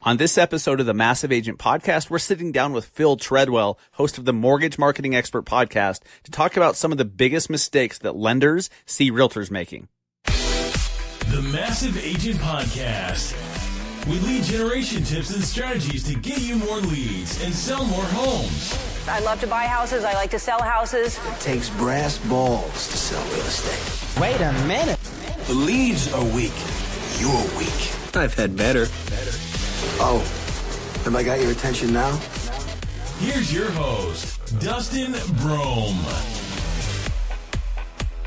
On this episode of the Massive Agent Podcast, we're sitting down with Phil Treadwell, host of the Mortgage Marketing Expert Podcast, to talk about some of the biggest mistakes that lenders see realtors making. The Massive Agent Podcast, with lead generation tips and strategies to get you more leads and sell more homes. I love to buy houses. I like to sell houses. It takes brass balls to sell real estate. Wait a minute. The leads are weak. You're weak. I've had better. Oh, have I got your attention now? Here's your host, Dustin Brohm.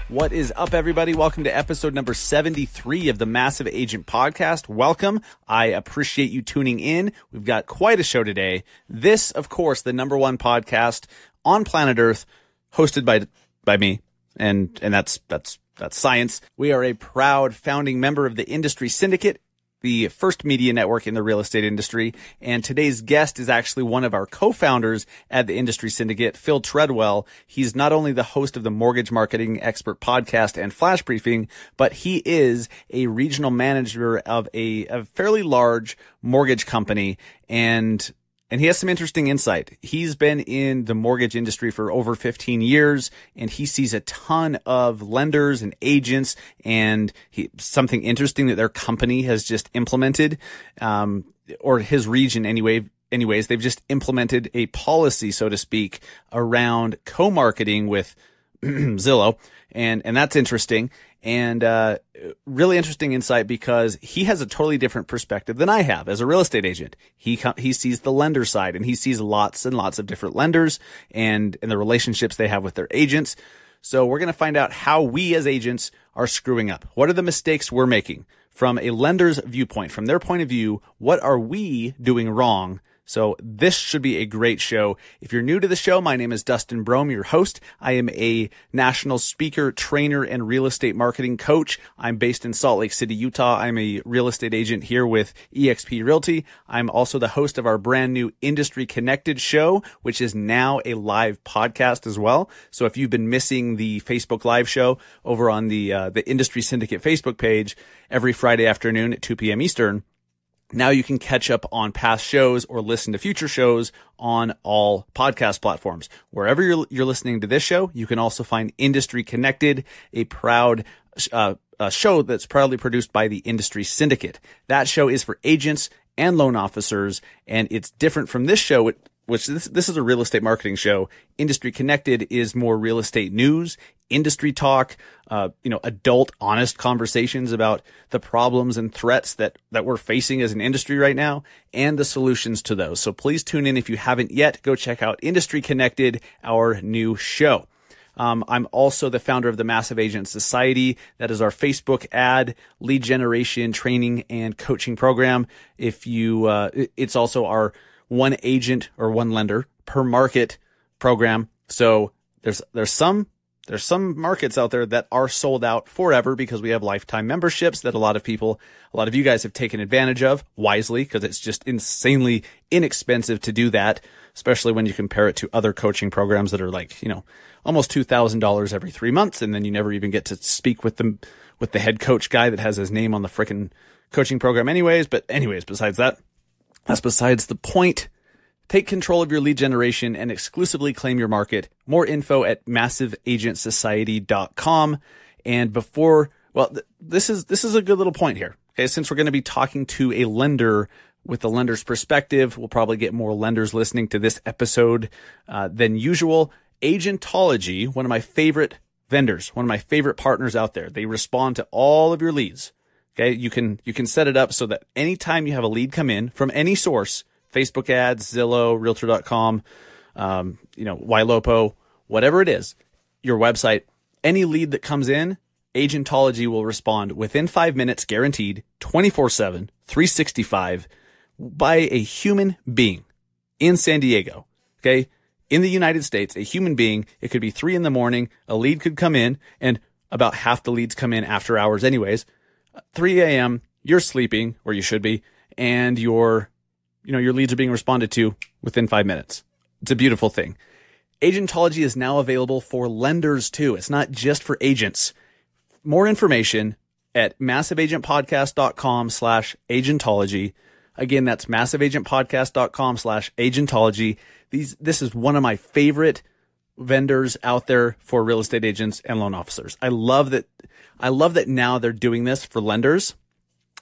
What is up, everybody? Welcome to episode number 73 of the Massive Agent Podcast. Welcome. I appreciate you tuning in. We've got quite a show today. This, of course, the number one podcast on planet Earth, hosted by me, and that's science. We are a proud founding member of the Industry Syndicate, the first media network in the real estate industry. And today's guest is actually one of our co-founders at the Industry Syndicate, Phil Treadwell. He's not only the host of the Mortgage Marketing Expert Podcast and Flash Briefing, but he is a regional manager of a fairly large mortgage company. And he has some interesting insight. He's been in the mortgage industry for over 15 years, and he sees a ton of lenders and agents, and something interesting that their company has just implemented, or his region anyways, they've just implemented a policy, so to speak, around co-marketing with Zillow, and that's interesting. And really interesting insight because he has a totally different perspective than I have as a real estate agent. He sees the lender side, and he sees lots and lots of different lenders and the relationships they have with their agents. So we're going to find out how we as agents are screwing up. What are the mistakes we're making from a lender's viewpoint, from their point of view? What are we doing wrong? So this should be a great show. If you're new to the show, my name is Dustin Brohm, your host. I am a national speaker, trainer, and real estate marketing coach. I'm based in Salt Lake City, Utah. I'm a real estate agent here with eXp Realty. I'm also the host of our brand new Industry Connected show, which is now a live podcast as well. So if you've been missing the Facebook live show over on the Industry Syndicate Facebook page every Friday afternoon at 2 p.m. Eastern, now you can catch up on past shows or listen to future shows on all podcast platforms. Wherever you're listening to this show, you can also find Industry Connected, a proud show that's proudly produced by the Industry Syndicate. That show is for agents and loan officers, and it's different from this show, which this is a real estate marketing show. Industry Connected is more real estate news, industry talk, adult, honest conversations about the problems and threats that we're facing as an industry right now and the solutions to those. So please tune in if you haven't yet. Go check out Industry Connected, our new show. I'm also the founder of the Massive Agent Society. That is our Facebook ad, lead generation, training, and coaching program. It's also our one agent or one lender per market program. So there's some markets out there that are sold out forever because we have lifetime memberships that a lot of you guys have taken advantage of wisely, because it's just insanely inexpensive to do that, especially when you compare it to other coaching programs that are like, almost $2,000 every 3 months. And then you never even get to speak with the head coach guy that has his name on the frickin' coaching program anyways. But anyways, that's besides the point. Take control of your lead generation and exclusively claim your market. More info at massiveagentsociety.com. And this is a good little point here. Okay. Since we're going to be talking to a lender with the lender's perspective, we'll probably get more lenders listening to this episode than usual. Agentology, one of my favorite vendors, one of my favorite partners out there. They respond to all of your leads. Okay. You can set it up so that anytime you have a lead come in from any source, Facebook ads, Zillow, realtor.com, Ylopo, whatever it is, your website, any lead that comes in, Agentology will respond within 5 minutes, guaranteed, 24/7, 365 by a human being in San Diego. Okay. In the United States, a human being, it could be 3 a.m, a lead could come in, and about half the leads come in after hours anyways. 3 a.m, you're sleeping, or you should be, and your leads are being responded to within 5 minutes. It's a beautiful thing. Agentology is now available for lenders too. It's not just for agents. More information at massiveagentpodcast.com/agentology. Again, that's massiveagentpodcast.com/agentology. This is one of my favorite vendors out there for real estate agents and loan officers. I love that now they're doing this for lenders.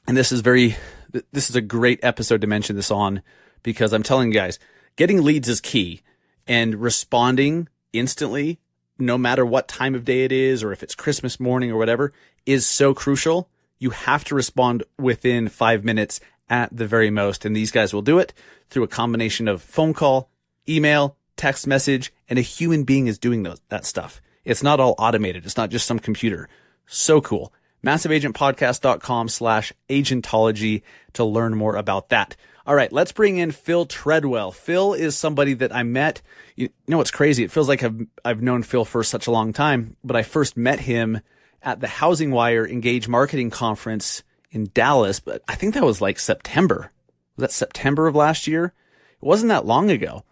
And this is a great episode to mention this on, because I'm telling you guys, getting leads is key, and responding instantly, no matter what time of day it is, or if it's Christmas morning or whatever, is so crucial. You have to respond within 5 minutes at the very most. And these guys will do it through a combination of phone call, email, text message, and a human being is doing that stuff. It's not all automated. It's not just some computer. So cool. massiveagentpodcast.com/agentology to learn more about that. All right, let's bring in Phil Treadwell. Phil is somebody that I met. You know what's crazy? It feels like I've known Phil for such a long time, but I first met him at the Housing Wire Engage Marketing Conference in Dallas, but I think that was like September. Was that September of last year? It wasn't that long ago.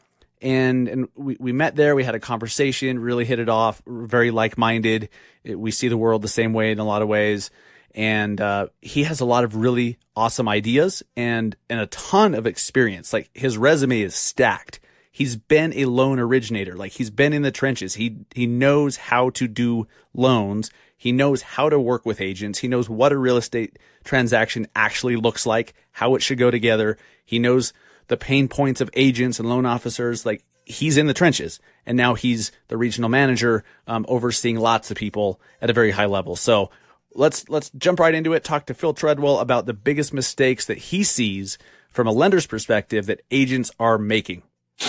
And we met there. We had a conversation, really hit it off, very like-minded. We see the world the same way in a lot of ways. And he has a lot of really awesome ideas and a ton of experience. Like, his resume is stacked. He's been a loan originator. Like, he's been in the trenches. He knows how to do loans. He knows how to work with agents. He knows what a real estate transaction actually looks like, how it should go together. He knows the pain points of agents and loan officers. Like, he's in the trenches, and now he's the regional manager, overseeing lots of people at a very high level. So let's jump right into it. Talk to Phil Treadwell about the biggest mistakes that he sees from a lender's perspective that agents are making.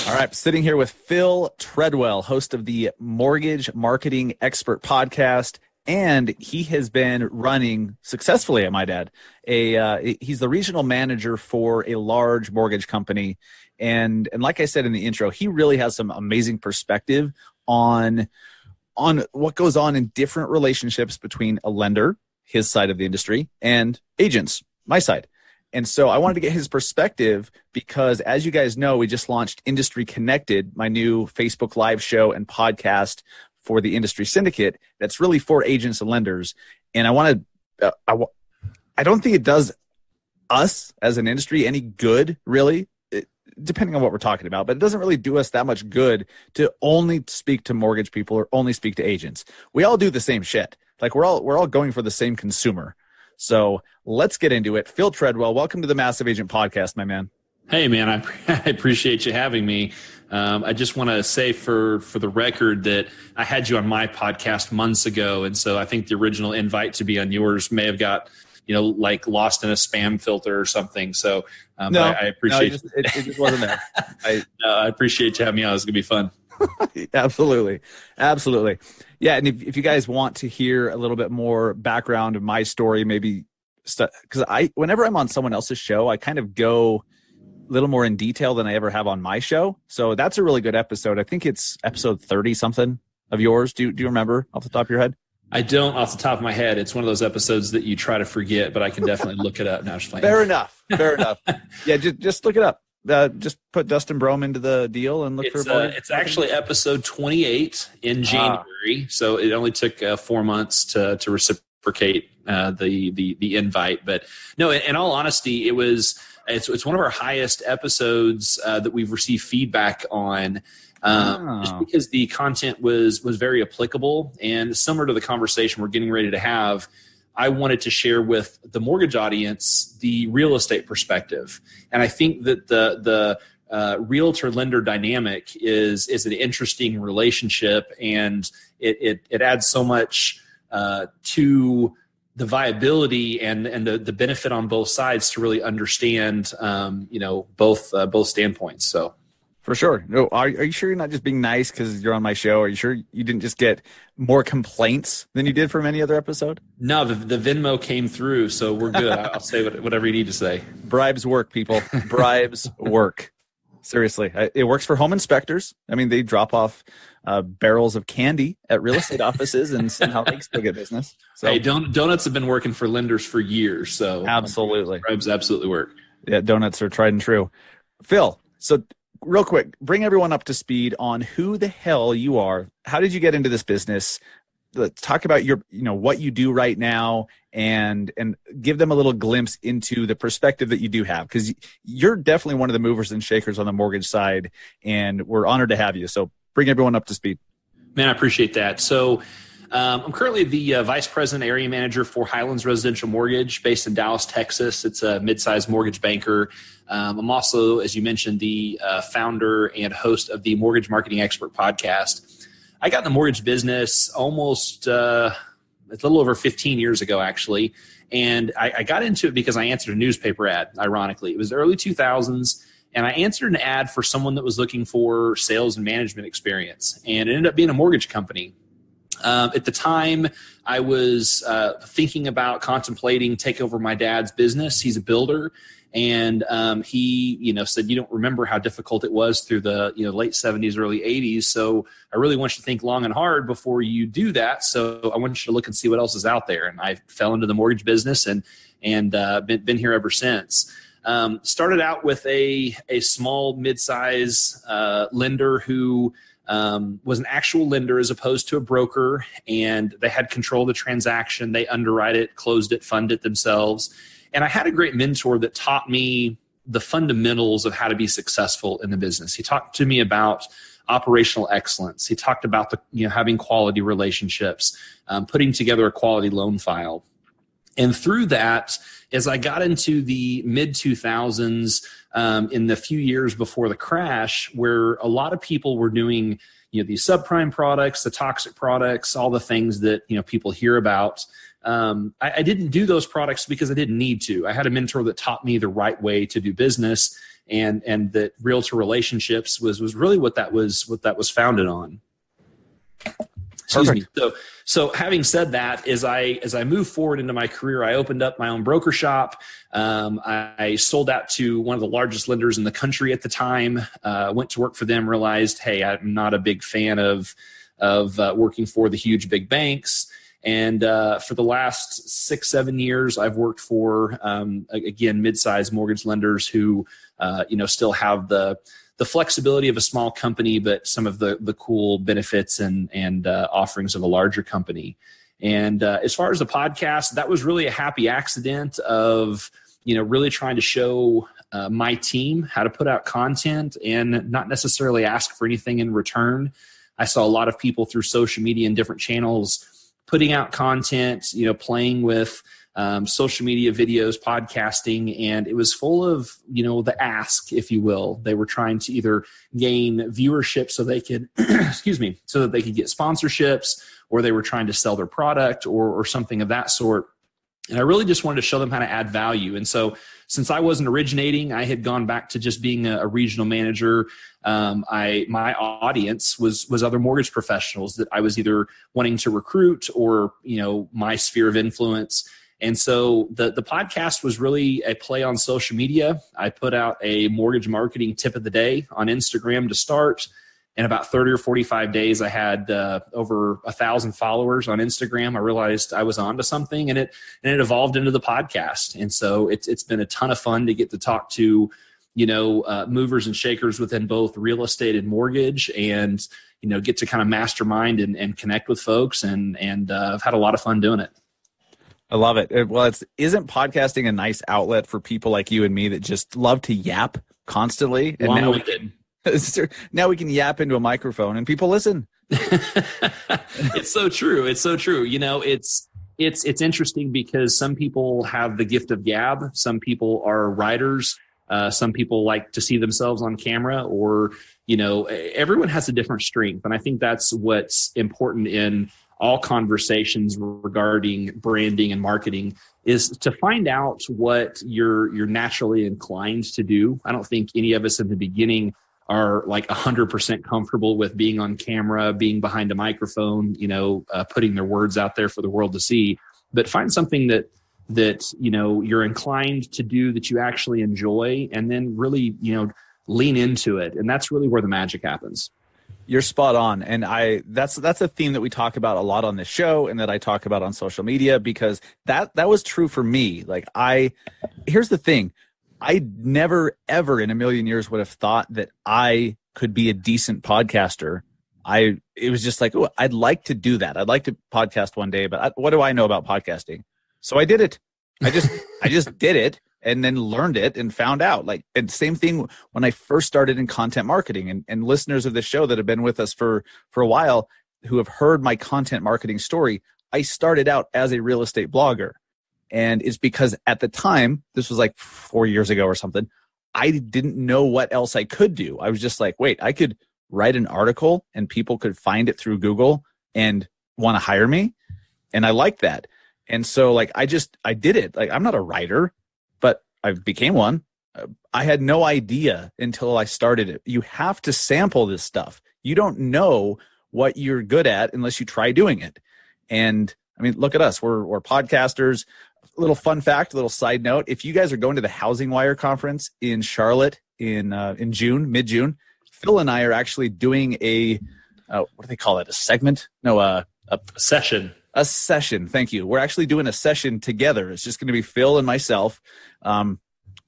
All right, sitting here with Phil Treadwell, host of the Mortgage Marketing Expert podcast, and he has been running successfully, I might add. He's the regional manager for a large mortgage company, and like I said in the intro, he really has some amazing perspective on what goes on in different relationships between a lender, his side of the industry, and agents, my side. And so I wanted to get his perspective because, as you guys know, we just launched Industry Connected, my new Facebook Live show and podcast for the industry syndicate that's really for agents and lenders. And I don't think it does us as an industry any good, really, depending on what we're talking about, but it doesn't really do us that much good to only speak to mortgage people or only speak to agents. We all do the same shit. Like, we're all going for the same consumer. So let's get into it. Phil Treadwell, welcome to the Massive Agent Podcast, my man. Hey, man, I appreciate you having me. I just want to say for the record that I had you on my podcast months ago, and so I think the original invite to be on yours may have got, like lost in a spam filter or something. So no, I appreciate it just wasn't there. I appreciate you having me on. It's going to be fun. Absolutely. Yeah, and if you guys want to hear a little bit more background of my story, maybe because whenever I'm on someone else's show, I kind of go a little more in detail than I ever have on my show. So that's a really good episode. I think it's episode 30 something of yours. Do you remember off the top of your head? I don't off the top of my head. It's one of those episodes that you try to forget, but I can definitely look it up now. Fair enough. Yeah, just look it up. Just put Dustin Brohm into the deal and look for it. It's actually episode 28 in January, so it only took 4 months to reciprocate the invite. But no, in all honesty, it's one of our highest episodes that we've received feedback on. Just because the content was very applicable and similar to the conversation we're getting ready to have. I wanted to share with the mortgage audience the real estate perspective. And I think that the realtor-lender dynamic is an interesting relationship, and it adds so much to the viability and the benefit on both sides to really understand both standpoints. So. For sure. No, are you sure you're not just being nice because you're on my show? Are you sure you didn't just get more complaints than you did from any other episode? No, the Venmo came through, so we're good. I'll say whatever you need to say. Bribes work, people. Bribes work. Seriously. It works for home inspectors. I mean, they drop off barrels of candy at real estate offices and somehow they still get business. So, hey, donuts have been working for lenders for years. So absolutely. Bribes absolutely work. Yeah, donuts are tried and true. Phil, so real quick, bring everyone up to speed on who the hell you are. How did you get into this business? let's talk about your, what you do right now, and give them a little glimpse into the perspective that you do have, because you're definitely one of the movers and shakers on the mortgage side, and we're honored to have you. So bring everyone up to speed. Man, I appreciate that. So I'm currently the vice president area manager for Highlands Residential Mortgage based in Dallas, Texas. It's a mid-sized mortgage banker. I'm also, as you mentioned, the founder and host of the Mortgage Marketing Expert podcast. I got in the mortgage business almost a little over 15 years ago, actually. And I got into it because I answered a newspaper ad, ironically. It was the early 2000s. And I answered an ad for someone that was looking for sales and management experience. And it ended up being a mortgage company. At the time, I was thinking about contemplating take over my dad's business. He's a builder. And he, said, you don't remember how difficult it was through the late 70s, early 80s. So I really want you to think long and hard before you do that. So I want you to look and see what else is out there. And I fell into the mortgage business and been here ever since. Started out with a small mid-size lender who was an actual lender as opposed to a broker, and they had control of the transaction. They underwrite it, closed it, fund it themselves. And I had a great mentor that taught me the fundamentals of how to be successful in the business. He talked to me about operational excellence. He talked about having quality relationships, putting together a quality loan file. And through that, as I got into the mid-2000s, in the few years before the crash, where a lot of people were doing these subprime products, the toxic products, all the things that people hear about, I didn't do those products because I didn't need to. I had a mentor that taught me the right way to do business, and that realtor relationships was really what that was founded on. Excuse me. So having said that, as I move forward into my career, I opened up my own broker shop. I sold out to one of the largest lenders in the country at the time. Went to work for them, realized, hey, I'm not a big fan of working for the huge big banks. And for the last 6-7 years, I've worked for, again, mid-sized mortgage lenders who, still have the flexibility of a small company, but some of the cool benefits and offerings of a larger company. And as far as the podcast, that was really a happy accident of, really trying to show my team how to put out content and not necessarily ask for anything in return. I saw a lot of people through social media and different channels putting out content, playing with social media videos, podcasting, and it was full of, the ask, if you will. They were trying to either gain viewership so they could, so that they could get sponsorships, or they were trying to sell their product or something of that sort. And I really just wanted to show them how to add value. And so since I wasn't originating, I had gone back to just being a regional manager. My audience was other mortgage professionals that I was either wanting to recruit or, my sphere of influence. And so the podcast was really a play on social media. I put out a mortgage marketing tip of the day on Instagram to start. In about 30 or 45 days, I had over 1,000 followers on Instagram. I realized I was onto something, and it evolved into the podcast. And so it's been a ton of fun to get to talk to, movers and shakers within both real estate and mortgage, and get to kind of mastermind and connect with folks. And I've had a lot of fun doing it. I love it. Well, isn't podcasting a nice outlet for people like you and me that just love to yap constantly? And now we can yap into a microphone and people listen. It's so true. It's so true. It's interesting because some people have the gift of gab. Some people are writers. Some people like to see themselves on camera, or, everyone has a different strength. And I think that's what's important in all conversations regarding branding and marketing, is to find out what you're naturally inclined to do. I don't think any of us in the beginning are like 100% comfortable with being on camera, being behind a microphone, putting their words out there for the world to see. But find something that you're inclined to do, that you actually enjoy, and then really lean into it. And that's really where the magic happens. You're spot on. And that's a theme that we talk about a lot on this show, and that I talk about on social media, because that was true for me. Here's the thing. I never, ever in a million years would have thought that I could be a decent podcaster it was just like, oh, I'd like to do that. I'd like to podcast one day, but what do I know about podcasting? So I did it. I just did it and then learned it and found out. Like, and same thing when I first started in content marketing, and listeners of this show that have been with us for a while who have heard my content marketing story, I started out as a real estate blogger. And it's because at the time, this was like 4 years ago or something, I didn't know what else I could do. I was just like, wait, I could write an article and people could find it through Google and want to hire me. And I liked that. And so like, I did it. Like, I'm not a writer, but I became one. I had no idea until I started it. You have to sample this stuff. You don't know what you're good at unless you try doing it. And I mean, look at us. We're podcasters. A little fun fact, a little side note. If you guys are going to the Housing Wire conference in Charlotte in June, mid-June, Phil and I are actually doing what do they call it? A segment? No, a session. A session. Thank you. We're actually doing a session together. It's just going to be Phil and myself,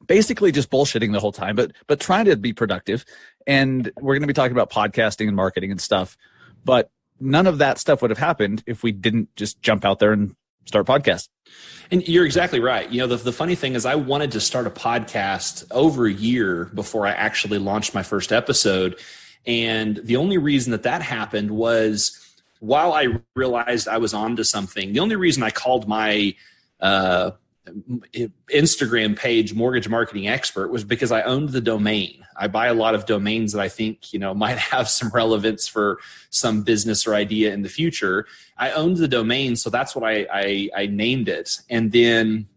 basically just bullshitting the whole time, but trying to be productive. And we're going to be talking about podcasting and marketing and stuff. But none of that stuff would have happened if we didn't just jump out there and start podcasts. And you're exactly right. You know, the funny thing is I wanted to start a podcast over a year before I actually launched my first episode. And the only reason that happened was while I realized I was onto something, the only reason I called my Instagram page Mortgage Marketing Expert was because I owned the domain. I buy a lot of domains that I think, might have some relevance for some business or idea in the future. I owned the domain, so that's what I named it. And then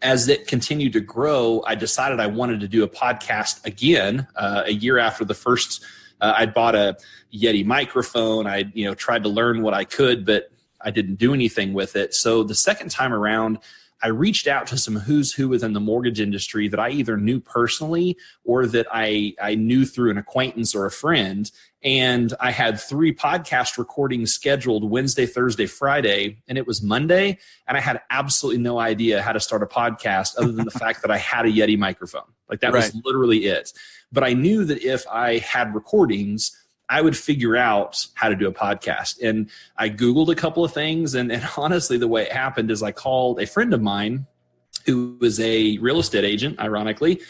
as it continued to grow, I decided I wanted to do a podcast again. A year after the first, I'd bought a Yeti microphone. I tried to learn what I could, but I didn't do anything with it. So the second time around, I reached out to some who's who within the mortgage industry that I either knew personally or that I knew through an acquaintance or a friend. And I had 3 podcast recordings scheduled Wednesday, Thursday, Friday, and it was Monday. And I had absolutely no idea how to start a podcast other than the fact that I had a Yeti microphone. Like that was literally it. But I knew that if I had recordings, I would figure out how to do a podcast. And I Googled a couple of things. And honestly, the way it happened is I called a friend of mine who was a real estate agent, ironically,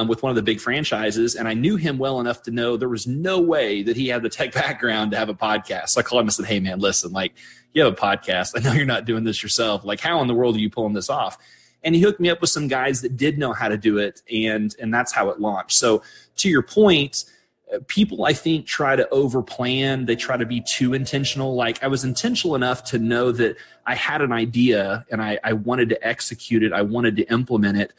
with one of the big franchises. And I knew him well enough to know there was no way that he had the tech background to have a podcast. So I called him and said, hey, man, listen, like, you have a podcast. I know you're not doing this yourself. Like, how in the world are you pulling this off? And he hooked me up with some guys that did know how to do it. And that's how it launched. So to your point, people, I think, try to overplan. They try to be too intentional. Like I was intentional enough to know that I had an idea and I wanted to execute it. I wanted to implement it,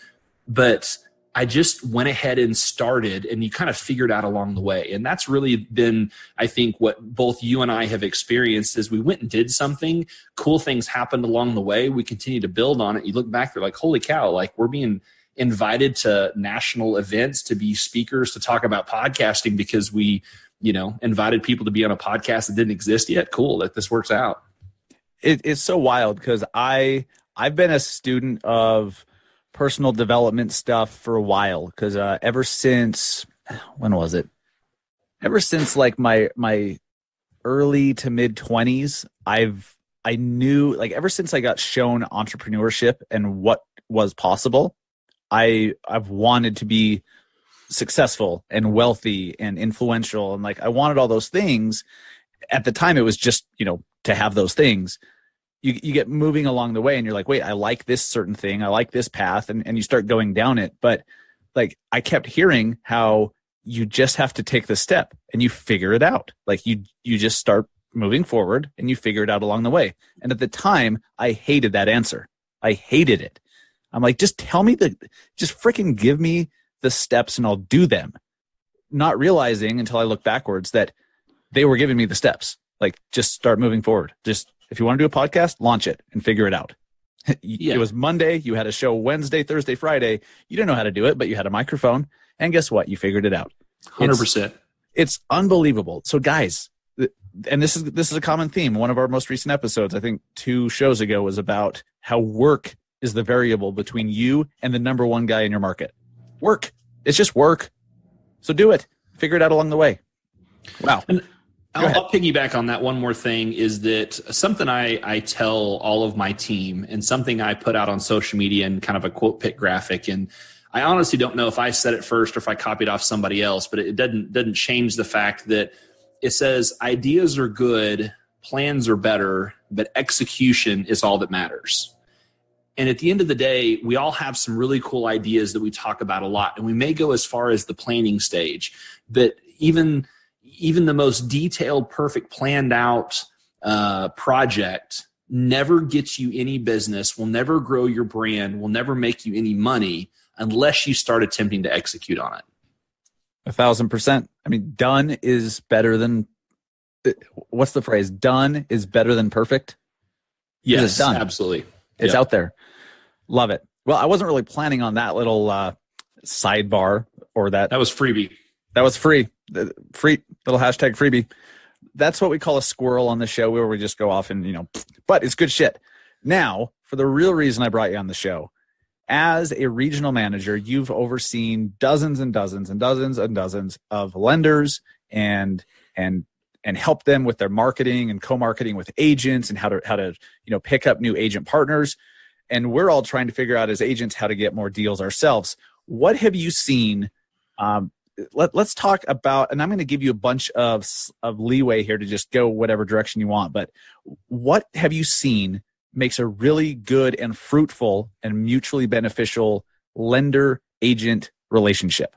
but I just went ahead and started, and you kind of figured out along the way. And that's really been, I think, what both you and I have experienced is we went and did something, cool things happened along the way. We continue to build on it. You look back, they're like, holy cow, like we're being invited to national events to be speakers to talk about podcasting because we, invited people to be on a podcast that didn't exist yet. Cool that this works out. It's so wild because I've been a student of personal development stuff for a while because ever since, when was it? Ever since like my early to mid 20s, I knew, like, ever since I got shown entrepreneurship and what was possible, I've wanted to be successful and wealthy and influential. And like, I wanted all those things. At the time, it was just, to have those things. You get moving along the way and you're like, wait, I like this certain thing. I like this path. And you start going down it. But like, I kept hearing how you just have to take the step and you figure it out. Like you just start moving forward and you figure it out along the way. And at the time, I hated that answer. I hated it. I'm like, just tell me just freaking give me the steps and I'll do them. Not realizing until I look backwards that they were giving me the steps. Like, just start moving forward. Just, if you want to do a podcast, launch it and figure it out. Yeah. It was Monday. You had a show Wednesday, Thursday, Friday. You didn't know how to do it, but you had a microphone. And guess what? You figured it out. 100%. It's unbelievable. So guys, and this is a common theme. One of our most recent episodes, I think 2 shows ago, was about how work is the variable between you and the number one guy in your market. Work. It's just work. So do it. Figure it out along the way. Wow. I'll piggyback on that. One more thing is that something I tell all of my team, and something I put out on social media in kind of a quote pick graphic. And I honestly don't know if I said it first or if I copied off somebody else, but it doesn't change the fact that it says ideas are good, plans are better, but execution is all that matters. And at the end of the day, we all have some really cool ideas that we talk about a lot, and we may go as far as the planning stage, but even the most detailed, perfect, planned out project never gets you any business, will never grow your brand, will never make you any money unless you start attempting to execute on it. 1,000%. I mean, done is better than, what's the phrase? Done is better than perfect. Yes, it's done. Absolutely. It's out there. Love it. Well, I wasn't really planning on that little sidebar or that. That was freebie. That was free. The free little hashtag freebie. That's what we call a squirrel on the show, where we just go off and, but it's good shit. Now, for the real reason I brought you on the show, as a regional manager, you've overseen dozens and dozens and dozens and dozens of lenders and help them with their marketing and co-marketing with agents and how to pick up new agent partners. And we're all trying to figure out as agents how to get more deals ourselves. What have you seen? Let's talk about, and I'm going to give you a bunch of leeway here to just go whatever direction you want, but what have you seen makes a really good and fruitful and mutually beneficial lender-agent relationship?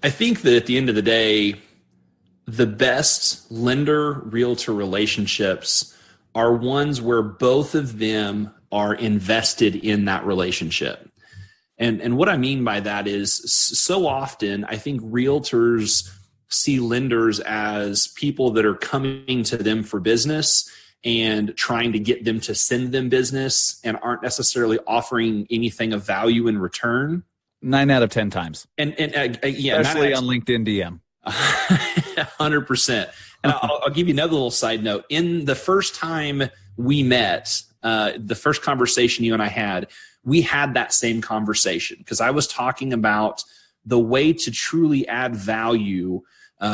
I think that at the end of the day, the best lender-realtor relationships are ones where both of them are invested in that relationship. And what I mean by that is, so often I think realtors see lenders as people that are coming to them for business and trying to get them to send them business and aren't necessarily offering anything of value in return. 9 out of 10 times. And especially on LinkedIn DM. 100%. And I'll give you another little side note. In the first time we met, the first conversation you and I had, we had that same conversation because I was talking about the way to truly add value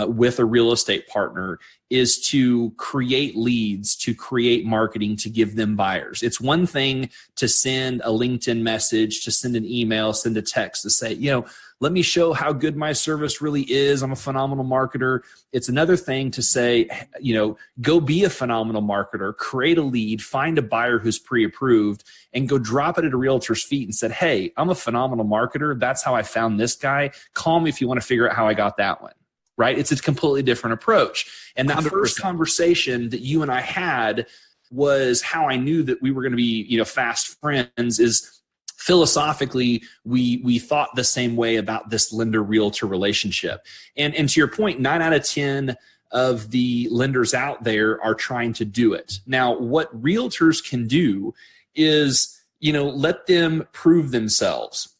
with a real estate partner is to create leads, to create marketing, to give them buyers. It's one thing to send a LinkedIn message, to send an email, send a text to say, let me show how good my service really is. I'm a phenomenal marketer. It's another thing to say, go be a phenomenal marketer, create a lead, find a buyer who's pre-approved, and go drop it at a realtor's feet and said, hey, I'm a phenomenal marketer. That's how I found this guy. Call me if you want to figure out how I got that one. Right? It's a completely different approach. And that 100%. First conversation that you and I had was how I knew that we were going to be, fast friends. Is philosophically, we thought the same way about this lender-realtor relationship. And to your point, 9 out of 10 of the lenders out there are trying to do it. Now, what realtors can do is, let them prove themselves.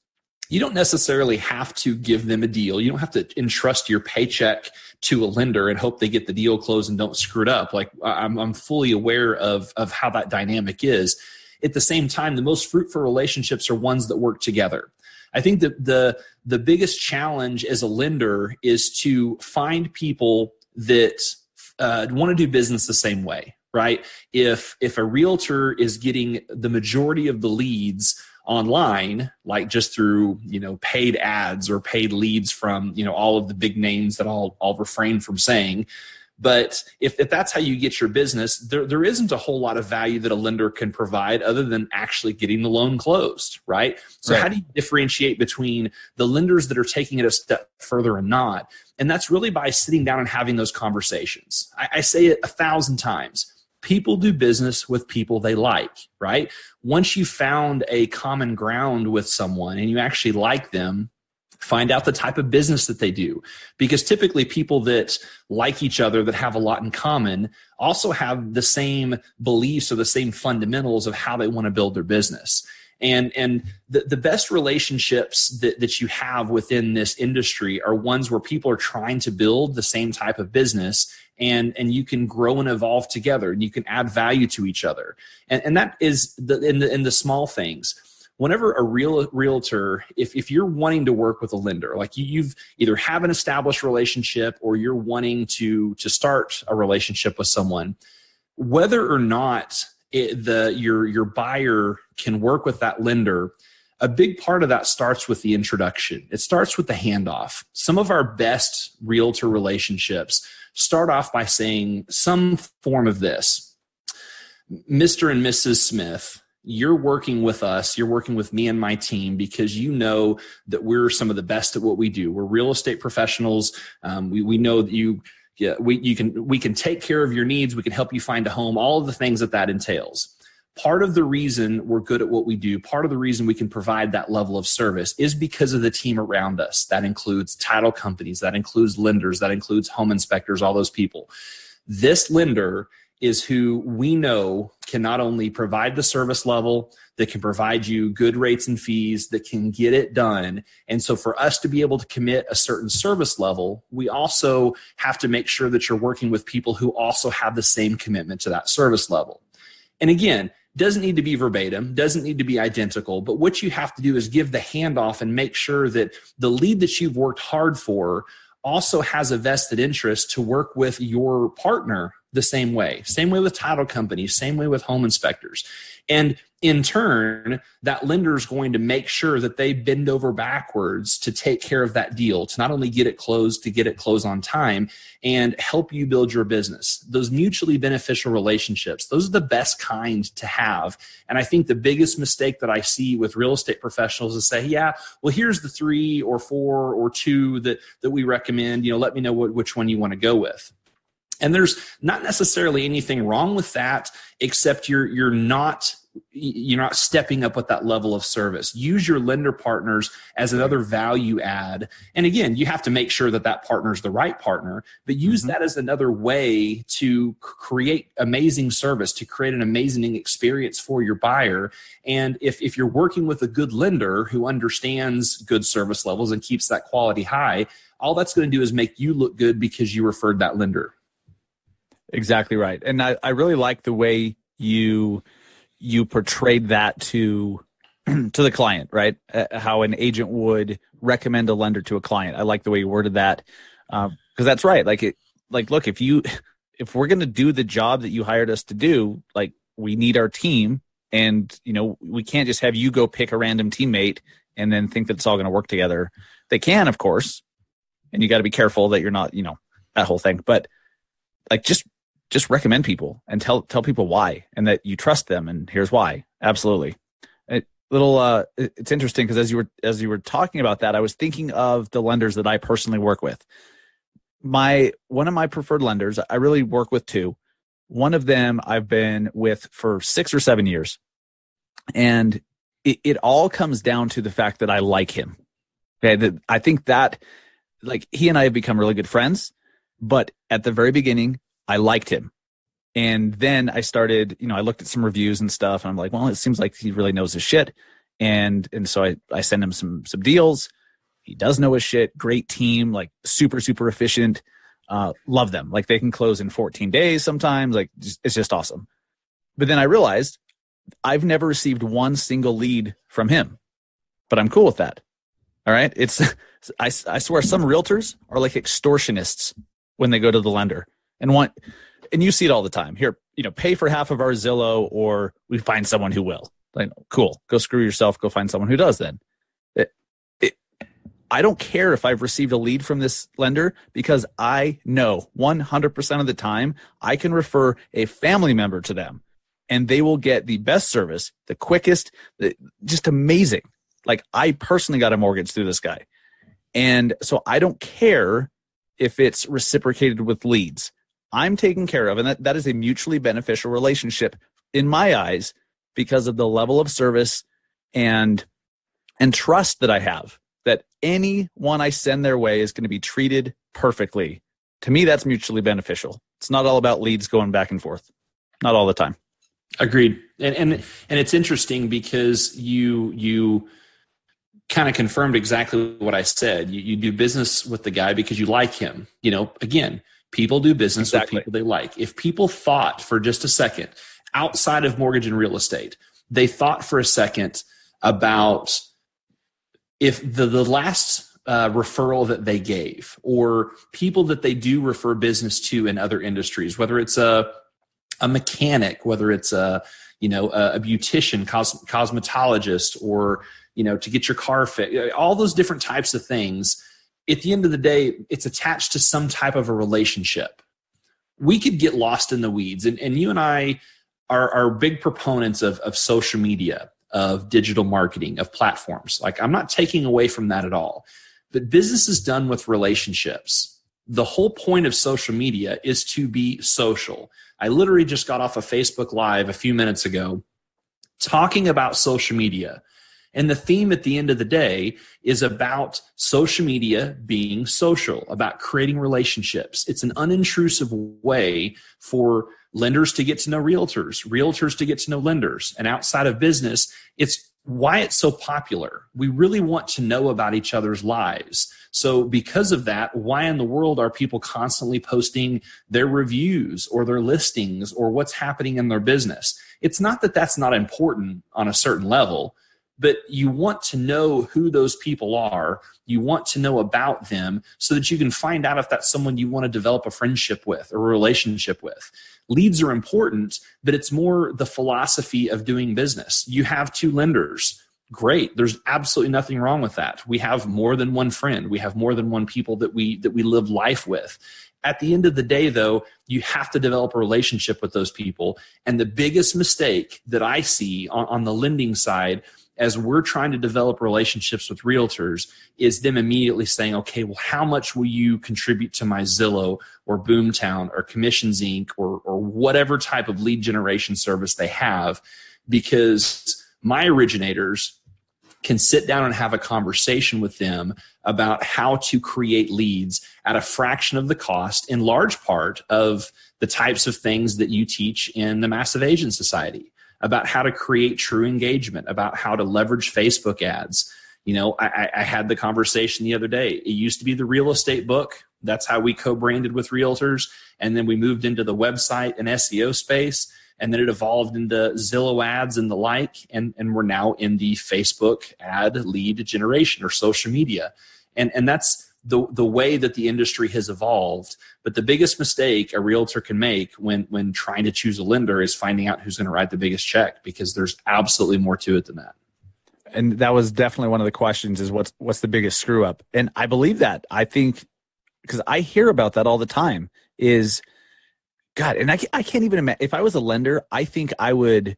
You don't necessarily have to give them a deal. You don't have to entrust your paycheck to a lender and hope they get the deal closed and don't screw it up. Like I'm fully aware of how that dynamic is. At the same time, the most fruitful relationships are ones that work together. I think that the biggest challenge as a lender is to find people that want to do business the same way, right? If a realtor is getting the majority of the leads online, like just through, paid ads or paid leads from, all of the big names that I'll refrain from saying. But if that's how you get your business, there isn't a whole lot of value that a lender can provide other than actually getting the loan closed, right? So How do you differentiate between the lenders that are taking it a step further and not? And that's really by sitting down and having those conversations. I say it 1,000 times. People do business with people they like, right? Once you found a common ground with someone and you actually like them, find out the type of business that they do. Because typically people that like each other, that have a lot in common, also have the same beliefs or the same fundamentals of how they want to build their business. And the best relationships that you have within this industry are ones where people are trying to build the same type of business, and you can grow and evolve together, and you can add value to each other. And that is in the small things. whenever a realtor, if you're wanting to work with a lender, like you've either have an established relationship or you're wanting to start a relationship with someone, whether or not your buyer can work with that lender, a big part of that starts with the introduction. It starts with the handoff. Some of our best realtor relationships start off by saying some form of this: Mr. and Mrs. Smith, you're working with us. You're working with me and my team because you know that we're some of the best at what we do. We're real estate professionals. We know that we can take care of your needs. We can help you find a home, all of the things that entails. Part of the reason we're good at what we do, part of the reason we can provide that level of service is because of the team around us. That includes title companies, that includes lenders, that includes home inspectors, all those people. This lender is who we know can not only provide the service level, that can provide you good rates and fees, that can get it done. And so for us to be able to commit a certain service level, we also have to make sure that you're working with people who also have the same commitment to that service level. And again, doesn't need to be verbatim, doesn't need to be identical, but what you have to do is give the handoff and make sure that the lead that you've worked hard for also has a vested interest to work with your partner the same way with title companies, same way with home inspectors. And in turn, that lender is going to make sure that they bend over backwards to take care of that deal, to not only get it closed, to get it closed on time and help you build your business. Those mutually beneficial relationships, those are the best kind to have. And I think the biggest mistake that I see with real estate professionals is say, yeah, well, here's the 3 or 4 or 2 that we recommend, let me know which one you want to go with. And there's not necessarily anything wrong with that, except you're not stepping up with that level of service. Use your lender partners as another value add. And again, you have to make sure that partner is the right partner, but use that as another way to create amazing service, to create an amazing experience for your buyer. And if you're working with a good lender who understands good service levels and keeps that quality high, all that's going to do is make you look good because you referred that lender. Exactly right. And I really like the way you portrayed that to the client, right? How an agent would recommend a lender to a client. I like the way you worded that, because that's right. Look, if we're going to do the job that you hired us to do, we need our team, and we can't just have you go pick a random teammate and then think that it's all going to work together. They can, of course, and you got to be careful that you're not, that whole thing. But just recommend people and tell people why and that you trust them, and here's why. Absolutely. It's interesting because as you were talking about that, I was thinking of the lenders that I personally work with. One of my preferred lenders, I really work with 2. One of them I've been with for 6 or 7 years, and it all comes down to the fact that I like him. Okay, I think that he and I have become really good friends, but at the very beginning, I liked him. And then I started, I looked at some reviews and stuff, and I'm like, well, it seems like he really knows his shit. And so I send him some deals. He does know his shit. Great team, super, super efficient. Love them. They can close in 14 days sometimes. It's just awesome. But then I realized I've never received one single lead from him, but I'm cool with that. All right. I swear some realtors are like extortionists when they go to the lender. And you see it all the time. Here, pay for half of our Zillow, or we find someone who will. Cool. Go screw yourself. Go find someone who does then. I don't care if I've received a lead from this lender, because I know 100% of the time I can refer a family member to them and they will get the best service, the quickest, just amazing. I personally got a mortgage through this guy. And so I don't care if it's reciprocated with leads. I'm taken care of, and that is a mutually beneficial relationship in my eyes because of the level of service and trust that I have, that anyone I send their way is going to be treated perfectly. To me, that's mutually beneficial. It's not all about leads going back and forth. Not all the time. Agreed. And it's interesting because you kind of confirmed exactly what I said. You do business with the guy because you like him. Again, people do business with people they like. If people thought for just a second, outside of mortgage and real estate, they thought for a second, about if the last referral that they gave, or people that they do refer business to in other industries, whether it's a mechanic, whether it's a beautician, cosmetologist, or, to get your car fixed, all those different types of things. At the end of the day, it's attached to some type of a relationship. We could get lost in the weeds. And you and I are big proponents of social media, of digital marketing, of platforms. Like, I'm not taking away from that at all. But business is done with relationships. The whole point of social media is to be social. I literally just got off of Facebook Live a few minutes ago talking about social media. And the theme at the end of the day is about social media being social, about creating relationships. It's an unintrusive way for lenders to get to know realtors, realtors to get to know lenders. And outside of business, it's why it's so popular. We really want to know about each other's lives. So because of that, why in the world are people constantly posting their reviews or their listings or what's happening in their business? It's not that that's not important on a certain level, but you want to know who those people are. You want to know about them so that you can find out if that's someone you want to develop a friendship with or a relationship with. Leads are important, but it's more the philosophy of doing business. You have two lenders. Great. There's absolutely nothing wrong with that. We have more than one friend. We have more than one people that we live life with. At the end of the day, though, you have to develop a relationship with those people. And the biggest mistake that I see on the lending side as we're trying to develop relationships with realtors is them immediately saying, okay, well, how much will you contribute to my Zillow or Boomtown or Commissions Inc. or whatever type of lead generation service they have? Because my originators can sit down and have a conversation with them about how to create leads at a fraction of the cost, in large part of the types of things that you teach in the Massive Agent Society, about how to create true engagement, about how to leverage Facebook ads. I had the conversation the other day. It used to be the real estate book. That's how we co-branded with realtors. And then we moved into the website and SEO space. And then it evolved into Zillow ads and the like. And we're now in the Facebook ad lead generation or social media. And that's the way that the industry has evolved. But the biggest mistake a realtor can make when trying to choose a lender is finding out who's going to write the biggest check, because there's absolutely more to it than that. And that was definitely one of the questions, is what's the biggest screw up? And I believe that. I think, because I hear about that all the time, is God, and I can't even imagine. If I was a lender, I think there'd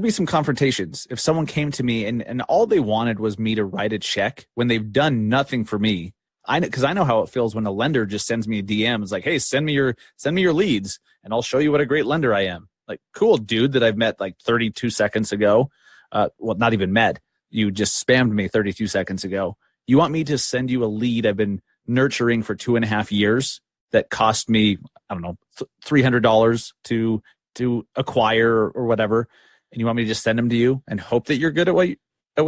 be some confrontations if someone came to me and all they wanted was me to write a check when they've done nothing for me. Because I know how it feels when a lender just sends me a DM. It's like, hey, send me your leads and I'll show you what a great lender I am. Like, cool, dude, that I've met like 32 seconds ago. Well, not even met. You just spammed me 32 seconds ago. You want me to send you a lead I've been nurturing for 2.5 years that cost me, I don't know, $300 to acquire or whatever, and you want me to just send them to you and hope that you're good at what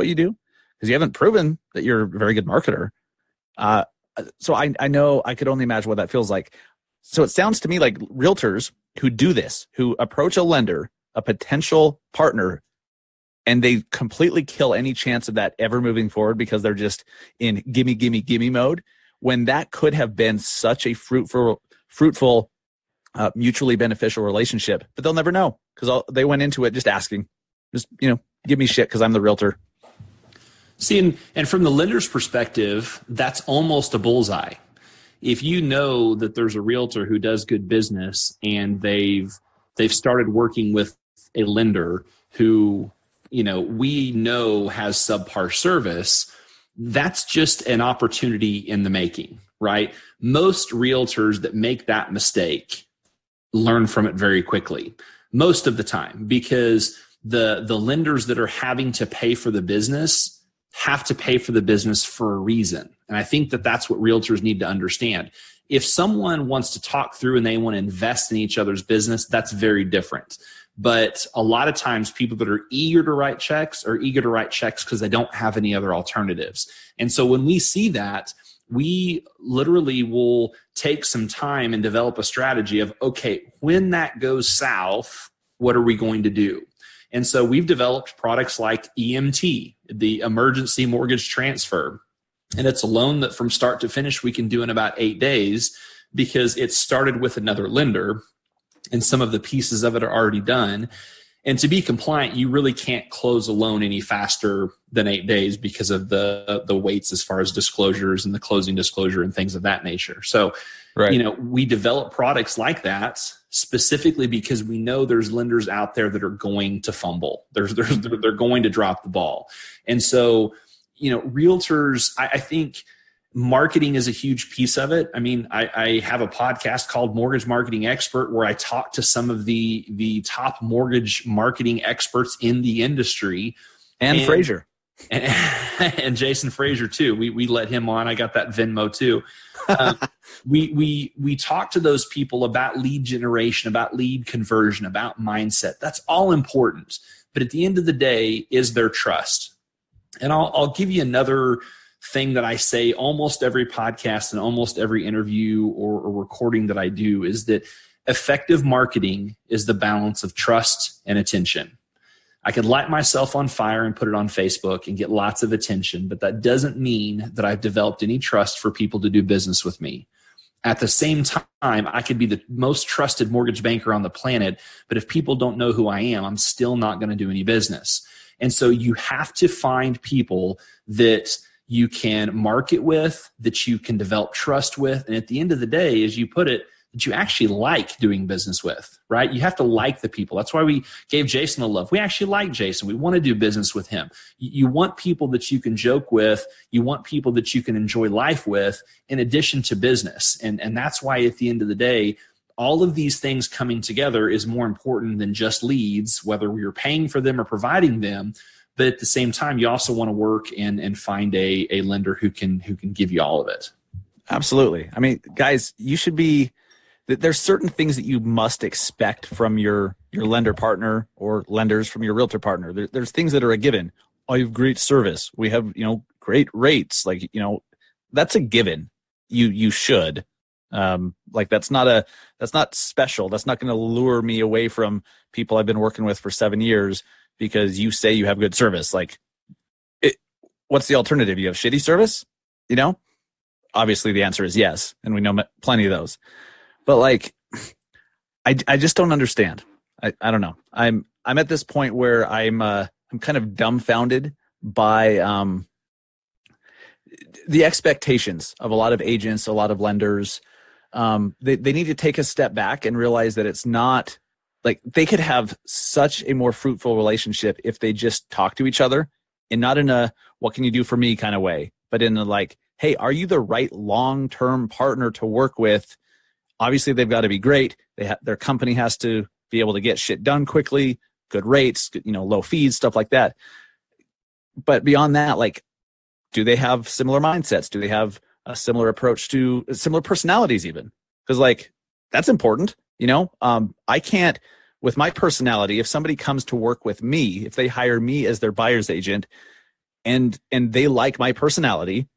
you do, because you haven't proven that you're a very good marketer. So I know, I could only imagine what that feels like. So it sounds to me like realtors who do this, who approach a lender, a potential partner, and they completely kill any chance of that ever moving forward because they're just in gimme, gimme, gimme mode, when that could have been such a fruitful, mutually beneficial relationship, but they'll never know because they went into it just asking, give me shit because I'm the realtor. See, and from the lender's perspective, that's almost a bullseye. If you know that there's a realtor who does good business and they've started working with a lender who, we know has subpar service, that's just an opportunity in the making, right? Most realtors that make that mistake learn from it very quickly, most of the time, because the lenders that are having to pay for the business have to pay for the business for a reason. And I think that that's what realtors need to understand. If someone wants to talk through and they want to invest in each other's business, that's very different. But a lot of times people that are eager to write checks are eager to write checks because they don't have any other alternatives. And so when we see that, we literally will take some time and develop a strategy of, okay, when that goes south, what are we going to do? And so we've developed products like EMT, the emergency mortgage transfer. And it's a loan that from start to finish we can do in about 8 days because it started with another lender and some of the pieces of it are already done. And to be compliant, you really can't close a loan any faster than 8 days because of the weights as far as disclosures and the closing disclosure and things of that nature. So, we develop products like that specifically because we know there's lenders out there that are going to fumble. They're going to drop the ball. And so, realtors, I think marketing is a huge piece of it. I mean, I have a podcast called Mortgage Marketing Expert where I talk to some of the top mortgage marketing experts in the industry. And Frazier. And Jason Frazier too. We let him on. I got that Venmo too. We talk to those people about lead generation, about lead conversion, about mindset. That's all important. But at the end of the day, is there trust? And I'll give you another thing that I say almost every podcast and almost every interview or recording that I do is that effective marketing is the balance of trust and attention. I could light myself on fire and put it on Facebook and get lots of attention, but that doesn't mean that I've developed any trust for people to do business with me. At the same time, I could be the most trusted mortgage banker on the planet, but if people don't know who I am, I'm still not going to do any business. And so you have to find people that you can market with, that you can develop trust with, and at the end of the day, as you put it, that you actually like doing business with, right? You have to like the people. That's why we gave Jason a love. We actually like Jason. We want to do business with him. You want people that you can joke with. You want people that you can enjoy life with in addition to business. And that's why at the end of the day, all of these things coming together is more important than just leads, whether you're paying for them or providing them. But at the same time, you also want to work and find a lender who can give you all of it. Absolutely. I mean, guys, you should be. There's certain things that you must expect from your lender partner or lenders from your realtor partner. There's things that are a given. Oh, you have great service. We have great rates. Like that's a given. You should. That's not special. That's not going to lure me away from people I've been working with for 7 years because you say you have good service. What's the alternative? You have shitty service? Obviously the answer is yes. And we know plenty of those, but I just don't understand. I don't know. I'm at this point where I'm kind of dumbfounded by, the expectations of a lot of agents, a lot of lenders. They need to take a step back and realize that it's not they could have such a more fruitful relationship if they just talk to each other and not in a, what can you do for me kind of way, but in a hey, are you the right long-term partner to work with? Obviously they've got to be great. Their company has to be able to get shit done quickly, good rates, low fees, stuff like that. But beyond that, do they have similar mindsets? Do they have a similar approach to similar personalities even? Because that's important. I can't, with my personality, if somebody comes to work with me, if they hire me as their buyer's agent and they like my personality,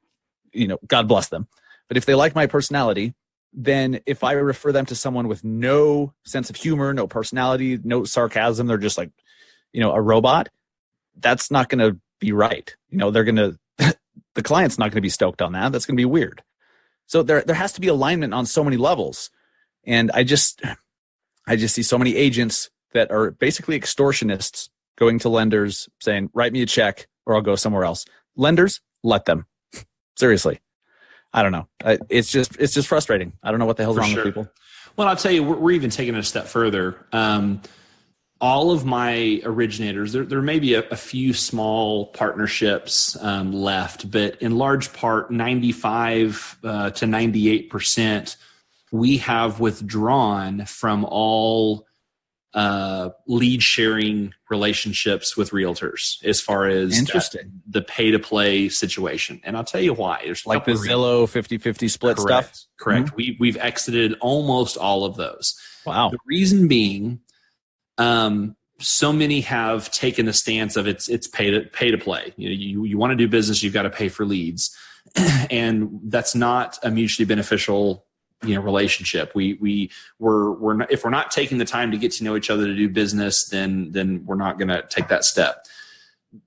God bless them. But if they like my personality, then if I refer them to someone with no sense of humor, no personality, no sarcasm, they're just a robot, that's not going to be right. They're going to, the client's not going to be stoked on that. That's going to be weird. So there has to be alignment on so many levels. And I just see so many agents that are basically extortionists going to lenders saying, write me a check or I'll go somewhere else. Lenders, let them. Seriously. I don't know. It's just frustrating. I don't know what the hell's wrong with people. Well, I'll tell you, we're even taking it a step further. All of my originators, there may be a few small partnerships left, but in large part, 95 to 98%, we have withdrawn from all lead sharing relationships with realtors as far as the pay to play situation. And I'll tell you why. There's the Zillow 50-50 split stuff. Correct. Mm-hmm. We've exited almost all of those. Wow. The reason being, so many have taken the stance of it's pay to play. You want to do business, you've got to pay for leads. And that's not a mutually beneficial relationship. We're not, if we're not taking the time to get to know each other to do business, then we're not going to take that step.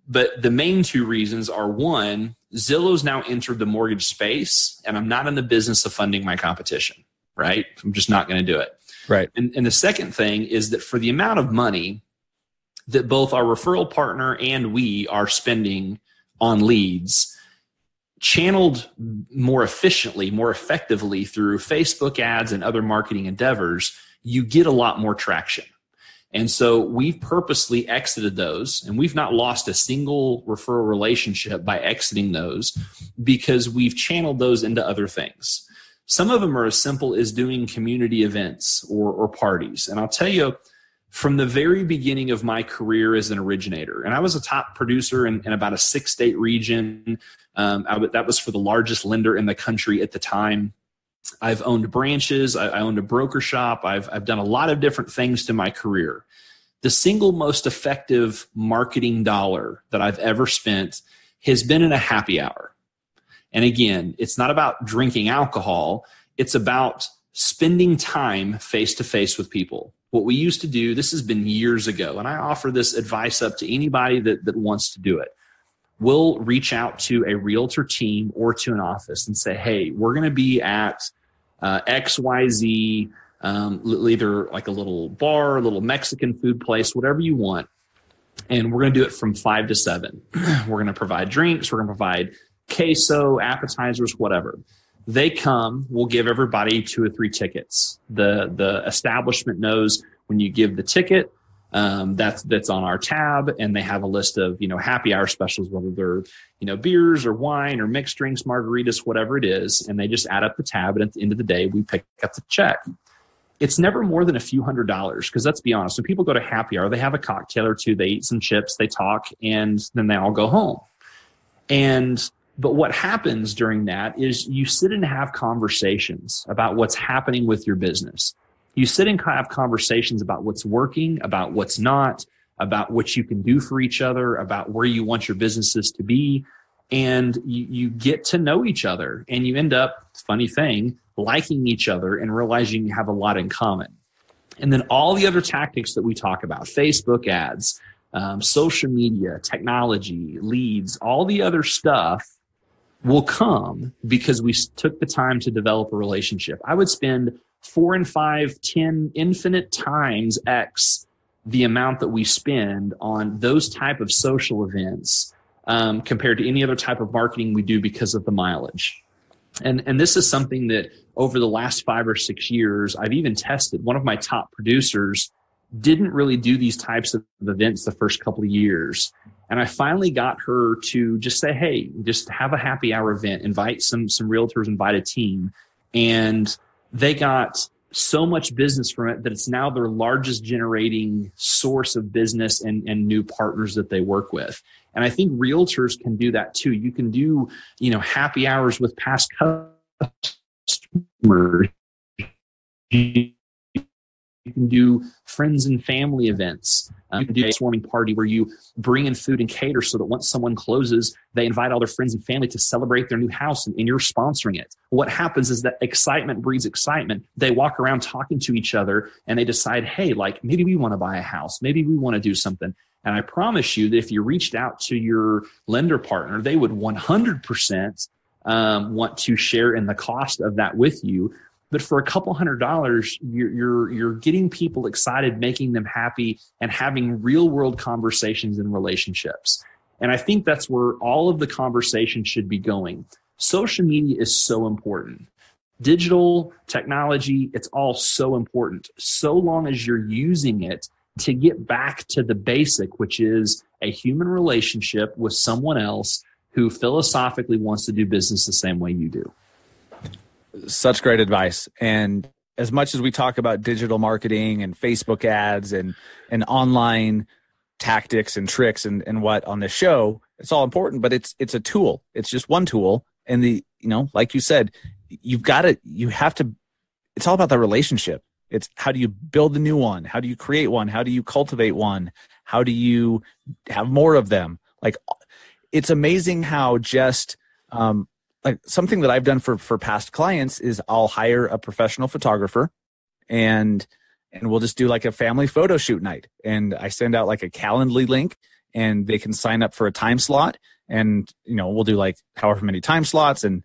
But the main two reasons are, one, Zillow's now entered the mortgage space, and I'm not in the business of funding my competition, right? I'm just not going to do it. Right. And the second thing is that for the amount of money that both our referral partner and we are spending on leads, channeled more efficiently, more effectively through Facebook ads and other marketing endeavors, you get a lot more traction. And so we've purposely exited those, and we've not lost a single referral relationship by exiting those, because we've channeled those into other things. Some of them are as simple as doing community events or parties. And I'll tell you, from the very beginning of my career as an originator, and I was a top producer in about a 6-state region. That was for the largest lender in the country at the time. I've owned branches. I owned a broker shop. I've done a lot of different things to my career. The single most effective marketing dollar that I've ever spent has been in a happy hour. And again, it's not about drinking alcohol. It's about spending time face to face with people. What we used to do, this has been years ago, and I offer this advice up to anybody that wants to do it. We'll reach out to a realtor team or to an office and say, hey, we're going to be at XYZ, either like a little bar, a little Mexican food place, whatever you want. And we're going to do it from 5 to 7. We're going to provide drinks. We're going to provide queso, appetizers, whatever. They come, we'll give everybody 2 or 3 tickets. The establishment knows when you give the ticket, that's on our tab, and they have a list of, happy hour specials, whether they're, beers or wine or mixed drinks, margaritas, whatever it is. And they just add up the tab. And at the end of the day, we pick up the check. It's never more than a few $100s, because let's be honest, when people go to happy hour, they have a cocktail or 2, they eat some chips, they talk, and then they all go home. But what happens during that is you sit and have conversations about what's happening with your business. You sit and have conversations about what's working, about what's not, about what you can do for each other, about where you want your businesses to be. And you get to know each other, and you end up, funny thing, liking each other and realizing you have a lot in common. And then all the other tactics that we talk about, Facebook ads, social media, technology, leads, all the other stuff will come because we took the time to develop a relationship. I would spend 4 and 5, 10 infinite times X the amount that we spend on those type of social events compared to any other type of marketing we do because of the mileage. And this is something that over the last 5 or 6 years, I've even tested. One of my top producers didn't really do these types of events the first couple of years. And I finally got her to just say, hey, just have a happy hour event, invite some realtors, invite a team. And they got so much business from it that it's now their largest generating source of business and new partners that they work with. And I think realtors can do that too. You can do, happy hours with past customers. You can do friends and family events. You can do a swarming party where you bring in food and cater so that once someone closes, they invite all their friends and family to celebrate their new house, and you're sponsoring it. What happens is that excitement breeds excitement. They walk around talking to each other and they decide, hey, maybe we want to buy a house. Maybe we want to do something. And I promise you that if you reached out to your lender partner, they would 100% want to share in the cost of that with you. But for a couple $100, you're getting people excited, making them happy, and having real world conversations and relationships. And I think that's where all of the conversation should be going. Social media is so important. Digital technology, it's all so important. So long as you're using it to get back to the basic, which is a human relationship with someone else who philosophically wants to do business the same way you do. Such great advice. And as much as we talk about digital marketing and Facebook ads and online tactics and tricks and what on this show, it's all important, but it's a tool. It's just one tool. And like you said, it's all about the relationship. It's how do you build the new one? How do you create one? How do you cultivate one? How do you have more of them? It's amazing how just, like something that I've done for past clients is I'll hire a professional photographer and we'll just do like a family photo shoot night. And I send out like a Calendly link and they can sign up for a time slot. And, we'll do like however many time slots and,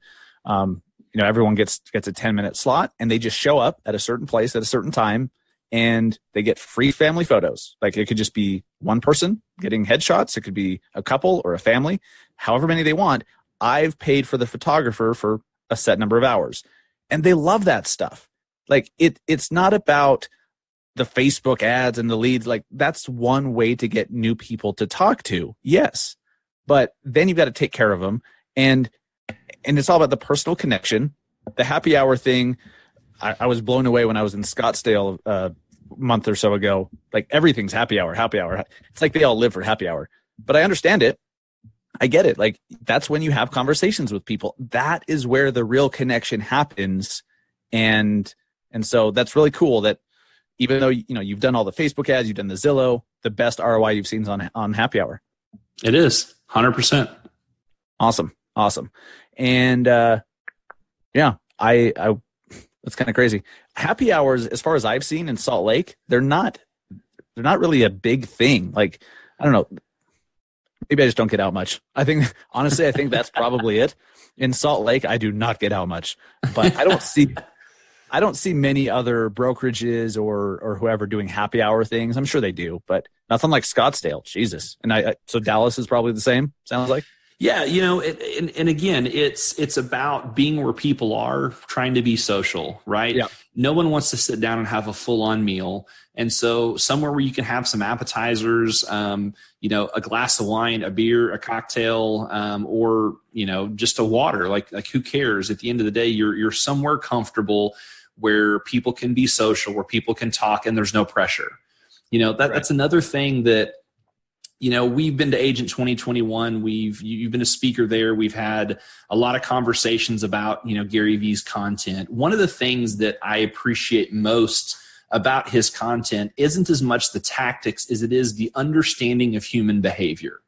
everyone gets a 10-minute slot and they just show up at a certain place at a certain time and they get free family photos. Like it could just be one person getting headshots. It could be a couple or a family, however many they want. I've paid for the photographer for a set number of hours and they love that stuff. Like it's not about the Facebook ads and the leads. Like that's one way to get new people to talk to. Yes. But then you've got to take care of them. And it's all about the personal connection. The happy hour thing, I was blown away when I was in Scottsdale a month or so ago. Like everything's happy hour, happy hour. It's like they all live for happy hour. But I understand it. I get it. Like that's when you have conversations with people. That is where the real connection happens. And so that's really cool that even though you've done all the Facebook ads, you've done the Zillow, the best ROI you've seen is on happy hour. It is 100%. Awesome. And yeah, I that's kind of crazy. Happy hours, as far as I've seen in Salt Lake, they're not really a big thing. Like, I don't know. Maybe I just don't get out much. I think that's probably it. In Salt Lake, I do not get out much, but I don't see many other brokerages or whoever doing happy hour things. I'm sure they do, but nothing like Scottsdale. Jesus. And so Dallas is probably the same, sounds like. Yeah, and again, it's about being where people are, trying to be social, right? Yeah. No one wants to sit down and have a full-on meal. And so somewhere where you can have some appetizers, a glass of wine, a beer, a cocktail, or, just a water, like who cares? At the end of the day, you're somewhere comfortable where people can be social, where people can talk and there's no pressure. That's another thing that, we've been to Agent 2021. You've been a speaker there. We've had a lot of conversations about, Gary Vee's content. One of the things that I appreciate most about his content isn't as much the tactics as it is the understanding of human behavior.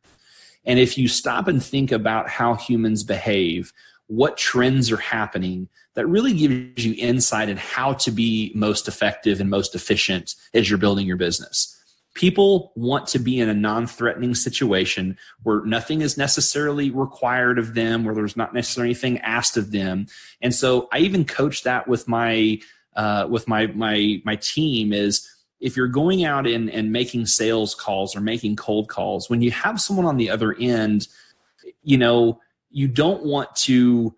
And if you stop and think about how humans behave, what trends are happening, that really gives you insight in how to be most effective and most efficient as you're building your business. People want to be in a non-threatening situation where nothing is necessarily required of them, where there's not necessarily anything asked of them. And so I even coach that with my team is if you're going out and making sales calls or making cold calls, when you have someone on the other end, you don't want to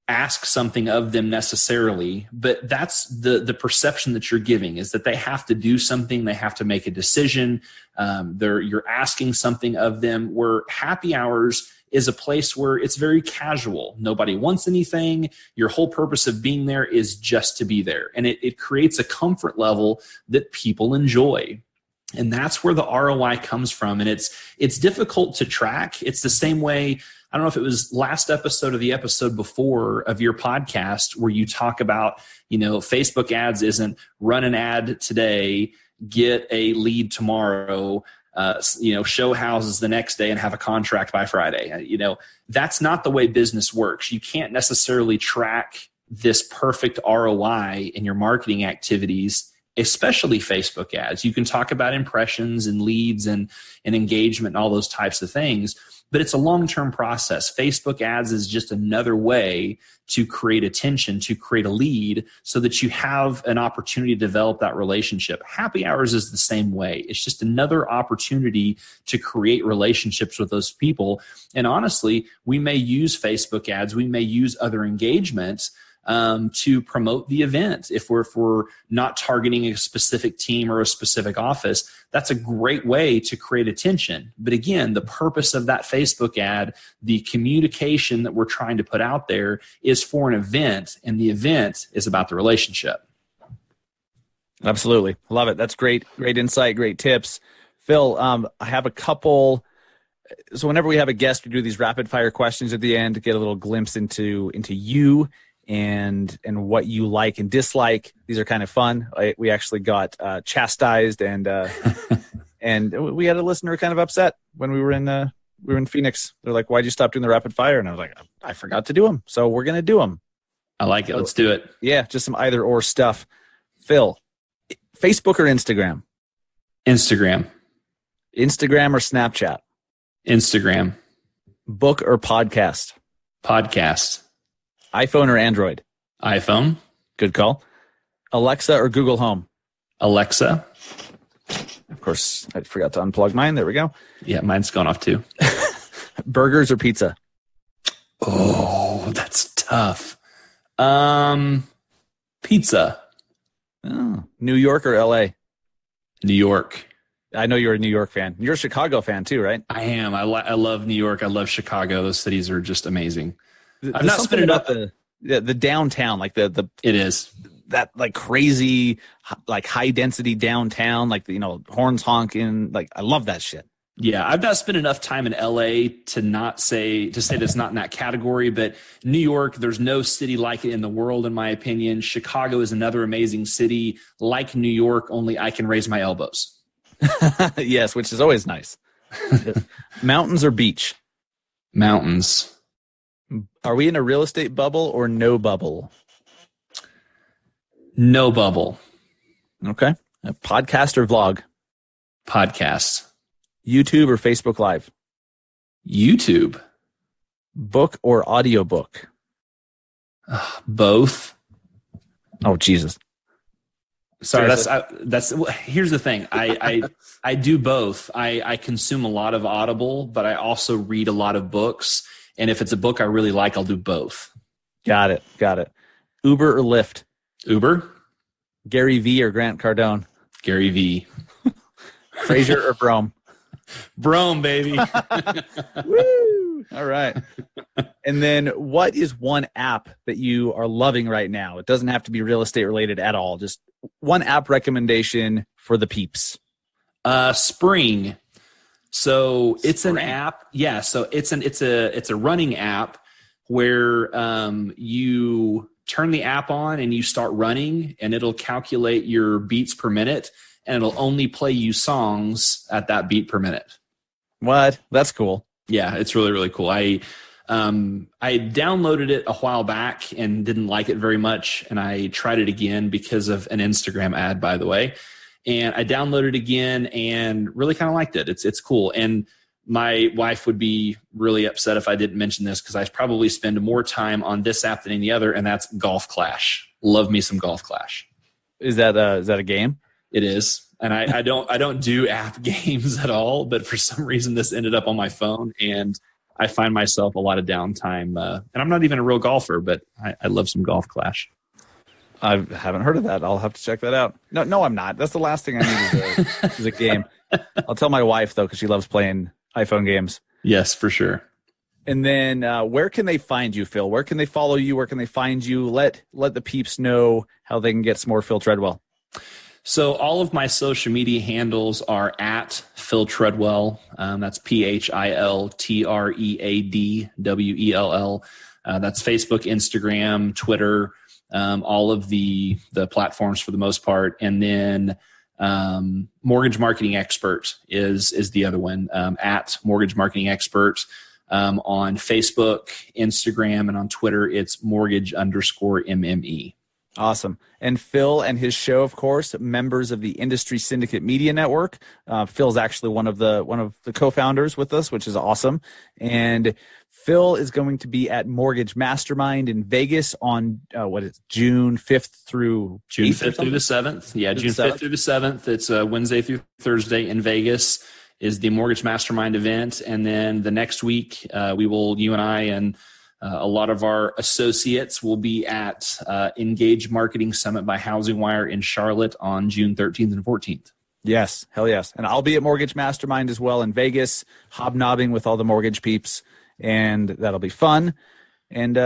ask something of them necessarily, but that's the perception that you're giving is that they have to do something, they have to make a decision. You're asking something of them, where happy hours is a place where it's very casual. Nobody wants anything. Your whole purpose of being there is just to be there. And it creates a comfort level that people enjoy. And that's where the ROI comes from. And it's difficult to track. It's the same way. I don't know if it was last episode or the episode before of your podcast where you talk about, Facebook ads isn't run an ad today, get a lead tomorrow, show houses the next day and have a contract by Friday. That's not the way business works. You can't necessarily track this perfect ROI in your marketing activities, especially Facebook ads. You can talk about impressions and leads and engagement and all those types of things, but it's a long-term process. Facebook ads is just another way to create attention, to create a lead so that you have an opportunity to develop that relationship. Happy hours is the same way. It's just another opportunity to create relationships with those people. And honestly, we may use Facebook ads, we may use other engagements to promote the event. If we're not targeting a specific team or a specific office, that's a great way to create attention. But again, the purpose of that Facebook ad, the communication that we're trying to put out there is for an event, and the event is about the relationship. Absolutely. Love it. That's great insight, great tips. Phil, I have a couple. So whenever we have a guest, we do these rapid fire questions at the end to get a little glimpse into you and what you like and dislike. These are kind of fun. We actually got chastised and we had a listener kind of upset when we were in We were in Phoenix. They're like, "Why'd you stop doing the rapid fire?" And I was like, "I forgot to do them, so we're gonna do them." I like it. Let's do it. Yeah, just some either or stuff. Phil, Facebook or Instagram? Instagram. Instagram or Snapchat? Instagram. Book or podcast? Podcast. iPhone or Android? iPhone. Good call. Alexa or Google Home? Alexa. Of course, I forgot to unplug mine. There we go. Yeah, mine's gone off too. Burgers or pizza? Oh, that's tough. Pizza. Oh, New York or LA? New York. I know you're a New York fan. You're a Chicago fan too, right? I am. I love New York. I love Chicago. Those cities are just amazing. I've not spent about the downtown, like the It is. that like crazy, like high density downtown, like horns honking. Like I love that shit. Yeah, I've not spent enough time in LA to say that's not in that category, but New York, there's no city like it in the world, in my opinion. Chicago is another amazing city, like New York, only I can raise my elbows. Yes, which is always nice. Mountains or beach? Mountains. Are we in a real estate bubble or no bubble? No bubble. Okay. A podcast or vlog? Podcast. YouTube or Facebook Live? YouTube. Book or audiobook? Both. Oh, Jesus. Sorry, here's the thing. I do both. I consume a lot of Audible, but I also read a lot of books. And if it's a book I really like, I'll do both. Got it. Uber or Lyft? Uber. Gary V or Grant Cardone? Gary V. Fraser or Brohm? Brohm, baby. Woo! All right. And then what is one app that you are loving right now? It doesn't have to be real estate related at all. Just one app recommendation for the peeps. Spring. So it's Spring. an app. Yeah. So it's a running app where you turn the app on and you start running, and it'll calculate your beats per minute, and it'll only play you songs at that beat per minute. What? That's cool. Yeah, it's really, really cool. I downloaded it a while back and didn't like it very much, and I tried it again because of an Instagram ad, by the way. And I downloaded it again and really kind of liked it. It's cool. And my wife would be really upset if I didn't mention this, because I probably spend more time on this app than any other, and that's Golf Clash. Love me some Golf Clash. Is that a game? It is. And I don't do app games at all, but for some reason this ended up on my phone, and I find myself a lot of downtime. And I'm not even a real golfer, but I love some Golf Clash. I haven't heard of that. I'll have to check that out. No, I'm not. That's the last thing I need is a game. I'll tell my wife, though, because she loves playing iPhone games. Yes, for sure. And then where can they find you, Phil? Where can they follow you? Where can they find you? Let the peeps know how they can get some more Phil Treadwell. So all of my social media handles are at Phil Treadwell. That's PhilTreadwell. That's Facebook, Instagram, Twitter, all of the platforms for the most part. And then Mortgage Marketing Expert is the other one, at Mortgage Marketing Expert. On Facebook, Instagram, and on Twitter, it's mortgage_MME. Awesome. And Phil and his show, of course, members of the Industry Syndicate Media Network. Phil's actually one of the co-founders with us, which is awesome. And Phil is going to be at Mortgage Mastermind in Vegas on June 5th through June 5th through the 7th. Yeah, June 5th through the 7th. It's Wednesday through Thursday in Vegas is the Mortgage Mastermind event. And then the next week, you and I and a lot of our associates will be at Engage Marketing Summit by Housing Wire in Charlotte on June 13th and 14th. Yes, hell yes. And I'll be at Mortgage Mastermind as well in Vegas, hobnobbing with all the mortgage peeps, and that'll be fun. And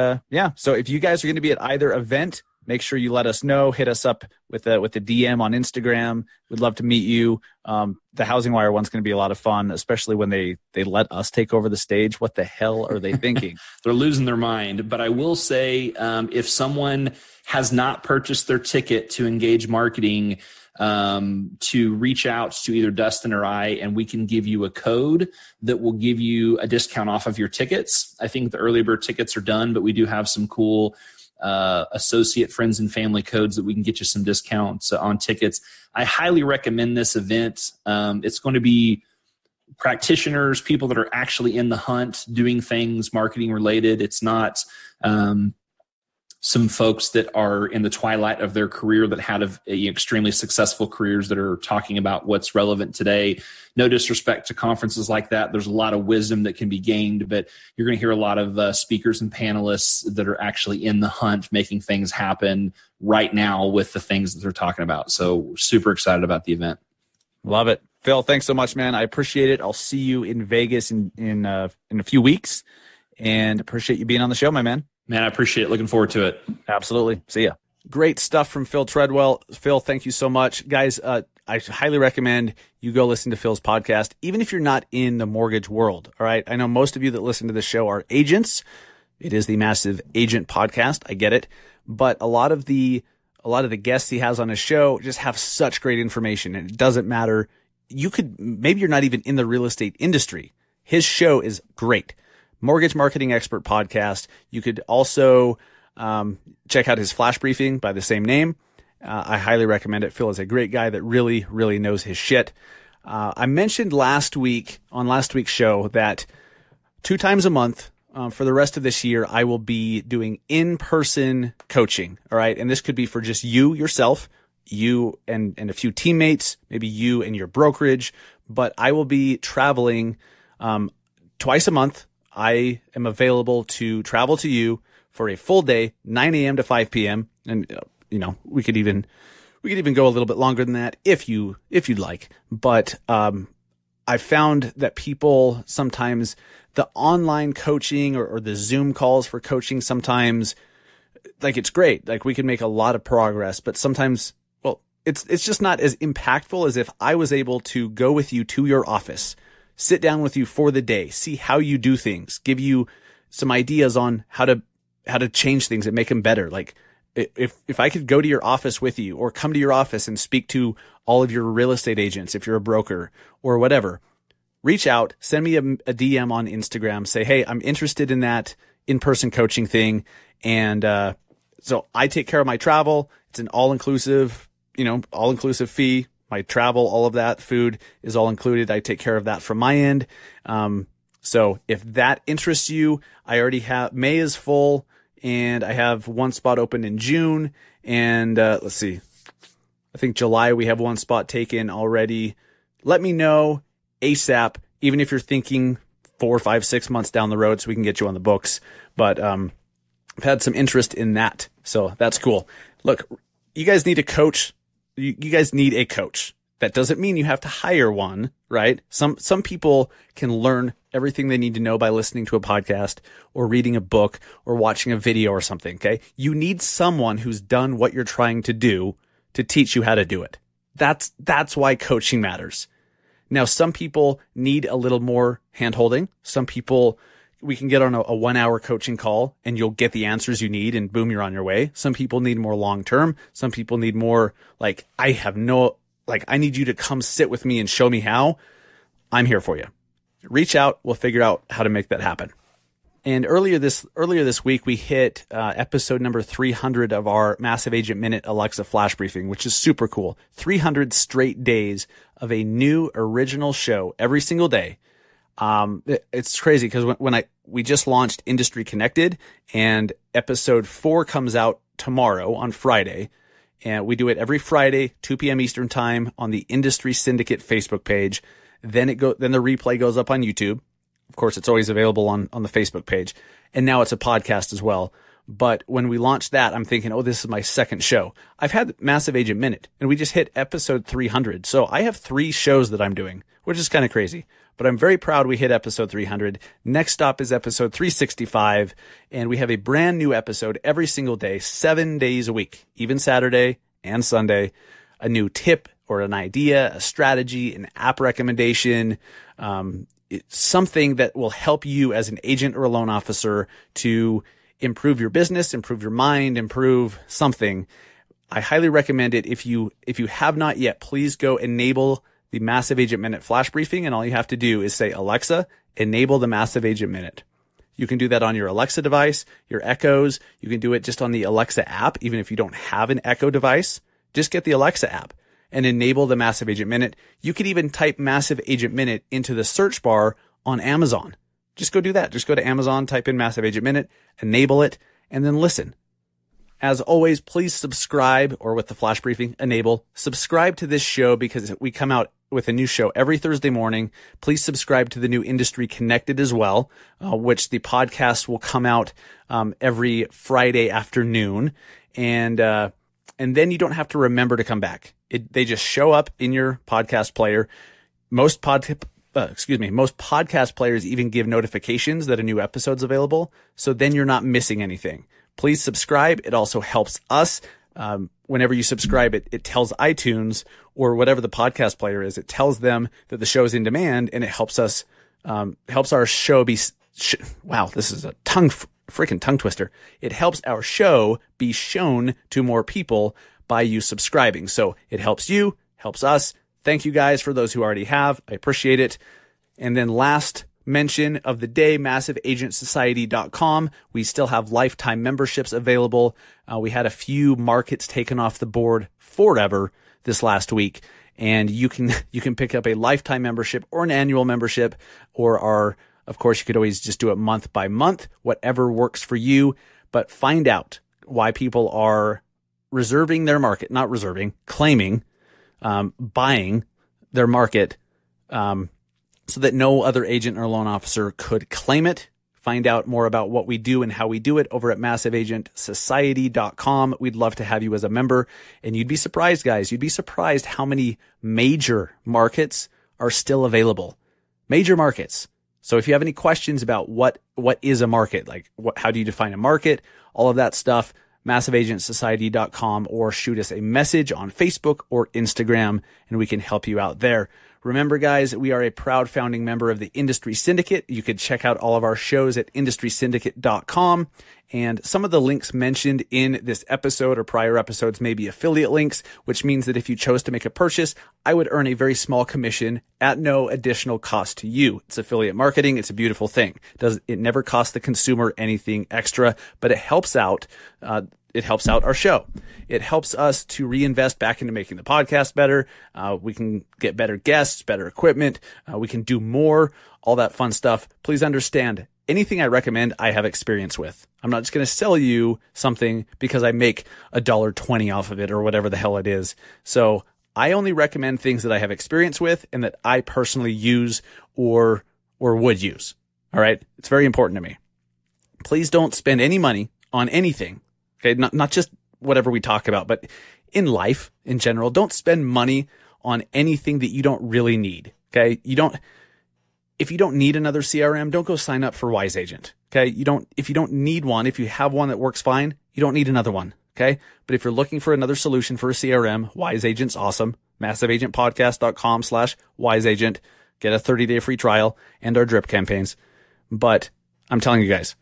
so if you guys are going to be at either event, make sure you let us know. Hit us up with the DM on Instagram. We'd love to meet you. The Housing Wire one's going to be a lot of fun, especially when they let us take over the stage. What the hell are they thinking? They're losing their mind. But I will say, if someone has not purchased their ticket to Engage Marketing, to reach out to either Dustin or I, and we can give you a code that will give you a discount off of your tickets. I think the early bird tickets are done, but we do have some cool associate, friends, and family codes that we can get you some discounts on tickets. I highly recommend this event. It's going to be practitioners, people that are actually in the hunt, doing things marketing related. It's not some folks that are in the twilight of their career that had extremely successful careers that are talking about what's relevant today. No disrespect to conferences like that. There's a lot of wisdom that can be gained, but you're going to hear a lot of speakers and panelists that are actually in the hunt, making things happen right now with the things that they're talking about. So super excited about the event. Love it. Phil, thanks so much, man. I appreciate it. I'll see you in Vegas in a few weeks, and appreciate you being on the show, my man. Man, I appreciate it. Looking forward to it. Absolutely. See ya. Great stuff from Phil Treadwell. Phil, thank you so much. Guys, I highly recommend you go listen to Phil's podcast, even if you're not in the mortgage world. All right. I know most of you that listen to this show are agents. It is the Massive Agent Podcast. I get it. But a lot of the guests he has on his show just have such great information, and it doesn't matter. Maybe you're not even in the real estate industry. His show is great. Mortgage Marketing Expert Podcast. You could also check out his flash briefing by the same name. I highly recommend it. Phil is a great guy that really, really knows his shit. I mentioned last week's show that 2 times a month for the rest of this year, I will be doing in-person coaching. All right. And this could be for just yourself, you and a few teammates, maybe you and your brokerage, but I will be traveling twice a month. I am available to travel to you for a full day, 9 a.m. to 5 p.m. And, we could even go a little bit longer than that if you'd like. But, I found that people sometimes, the online coaching or the Zoom calls for coaching, sometimes like it's great. Like we can make a lot of progress, but sometimes, it's just not as impactful as if I was able to go with you to your office, sit down with you for the day, see how you do things, give you some ideas on how to change things and make them better. Like if I could go to your office with you or come to your office and speak to all of your real estate agents, if you're a broker or whatever, reach out, send me a DM on Instagram, say, hey, I'm interested in that in-person coaching thing. And, so I take care of my travel. It's an all-inclusive fee. My travel, all of that, food is all included. I take care of that from my end. So if that interests you, I already have, May is full and I have one spot open in June. And, let's see, I think July, we have one spot taken already. Let me know ASAP, even if you're thinking 4, 5, 6 months down the road so we can get you on the books. But, I've had some interest in that. So that's cool. Look, you guys need a coach. You guys need a coach. That doesn't mean you have to hire one, right? Some people can learn everything they need to know by listening to a podcast or reading a book or watching a video or something. Okay. You need someone who's done what you're trying to do to teach you how to do it. That's why coaching matters. Now, some people need a little more hand-holding. Some people, we can get on a 1-hour coaching call and you'll get the answers you need and boom, you're on your way. Some people need more long-term. Some people need more I need you to come sit with me and show me how. I'm here for you. Reach out. We'll figure out how to make that happen. And earlier this week, we hit episode number 300 of our Massive Agent Minute Alexa Flash Briefing, which is super cool. 300 straight days of a new original show every single day. It's crazy because we just launched Industry Connected, and episode 4 comes out tomorrow on Friday. And we do it every Friday, 2 p.m. Eastern time on the Industry Syndicate Facebook page. Then the replay goes up on YouTube. Of course, it's always available on the Facebook page. And now it's a podcast as well. But when we launched that, I'm thinking, this is my second show. I've had Massive Agent Minute, and we just hit episode 300. So I have 3 shows that I'm doing, which is kind of crazy. But I'm very proud we hit episode 300. Next stop is episode 365. And we have a brand new episode every single day, 7 days a week, even Saturday and Sunday. A new tip or an idea, a strategy, an app recommendation, it's something that will help you as an agent or a loan officer to improve your business, improve your mind, improve something. I highly recommend it. If you have not yet, please go enable the Massive Agent Minute flash briefing. And all you have to do is say, Alexa, enable the Massive Agent Minute. You can do that on your Alexa device, your Echoes. You can do it just on the Alexa app. Even if you don't have an Echo device, just get the Alexa app and enable the Massive Agent Minute. You could even type Massive Agent Minute into the search bar on Amazon. Just go do that. Just go to Amazon, type in Massive Agent Minute, enable it, and then listen. As always, please subscribe, or with the flash briefing, enable. Subscribe to this show because we come out with a new show every Thursday morning. Please subscribe to the new Industry Connected as well, which the podcast will come out every Friday afternoon. And then you don't have to remember to come back. They just show up in your podcast player. Most podcast players even give notifications that a new episode's available. So then you're not missing anything. Please subscribe. It also helps us. Whenever you subscribe, it tells iTunes or whatever the podcast player is, it tells them that the show is in demand, and it helps us, helps our show be, wow, this is a freaking tongue twister. It helps our show be shown to more people by you subscribing. So it helps you, helps us. Thank you guys for those who already have. I appreciate it. And then last mention of the day, massiveagentsociety.com. We still have lifetime memberships available. We had a few markets taken off the board forever this last week, and you can pick up a lifetime membership or an annual membership, or of course, you could always just do it month by month, whatever works for you. But find out why people are claiming, buying their market, so that no other agent or loan officer could claim it. Find out more about what we do and how we do it over at massiveagentsociety.com. We'd love to have you as a member. And you'd be surprised, guys. You'd be surprised how many major markets are still available. Major markets. So if you have any questions about what is a market, like how do you define a market, all of that stuff, massiveagentsociety.com, or shoot us a message on Facebook or Instagram, and we can help you out there. Remember, guys, we are a proud founding member of the Industry Syndicate. You could check out all of our shows at industrysyndicate.com. And some of the links mentioned in this episode or prior episodes may be affiliate links, which means that if you chose to make a purchase, I would earn a very small commission at no additional cost to you. It's affiliate marketing. It's a beautiful thing. It never costs the consumer anything extra, but it helps out. It helps out our show. It helps us to reinvest back into making the podcast better. We can get better guests, better equipment. We can do more, all that fun stuff. Please understand, anything I recommend, I have experience with. I'm not just going to sell you something because I make $1.20 off of it or whatever the hell it is. So I only recommend things that I have experience with and that I personally use or would use. All right. It's very important to me. Please don't spend any money on anything. Okay. Not just whatever we talk about, but in life in general, don't spend money on anything that you don't really need. Okay. If you don't need another CRM, don't go sign up for Wise Agent. Okay. If you don't need one, if you have one that works fine, you don't need another one. Okay. But if you're looking for another solution for a CRM, Wise Agent's awesome. MassiveAgentPodcast.com/WiseAgent. Get a 30-day free trial and our drip campaigns. But I'm telling you guys,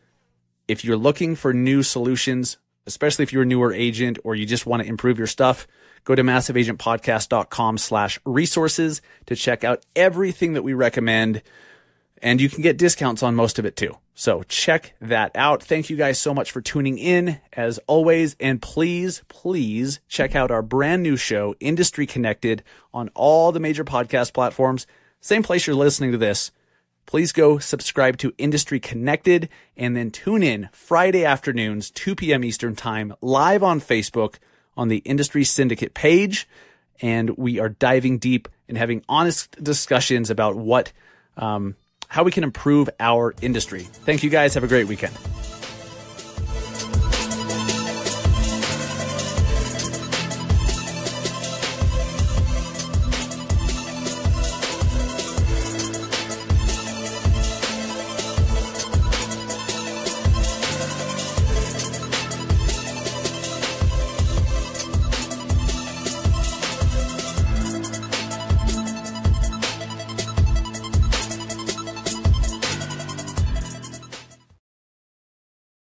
if you're looking for new solutions, especially if you're a newer agent or you just want to improve your stuff, go to massiveagentpodcast.com/resources to check out everything that we recommend. And you can get discounts on most of it too. So check that out. Thank you guys so much for tuning in as always. And please check out our brand new show, Industry Connected, on all the major podcast platforms. Same place you're listening to this. Please go subscribe to Industry Connected and then tune in Friday afternoons, 2 p.m. Eastern time, live on Facebook on the Industry Syndicate page. And we are diving deep and having honest discussions about how we can improve our industry. Thank you guys. Have a great weekend.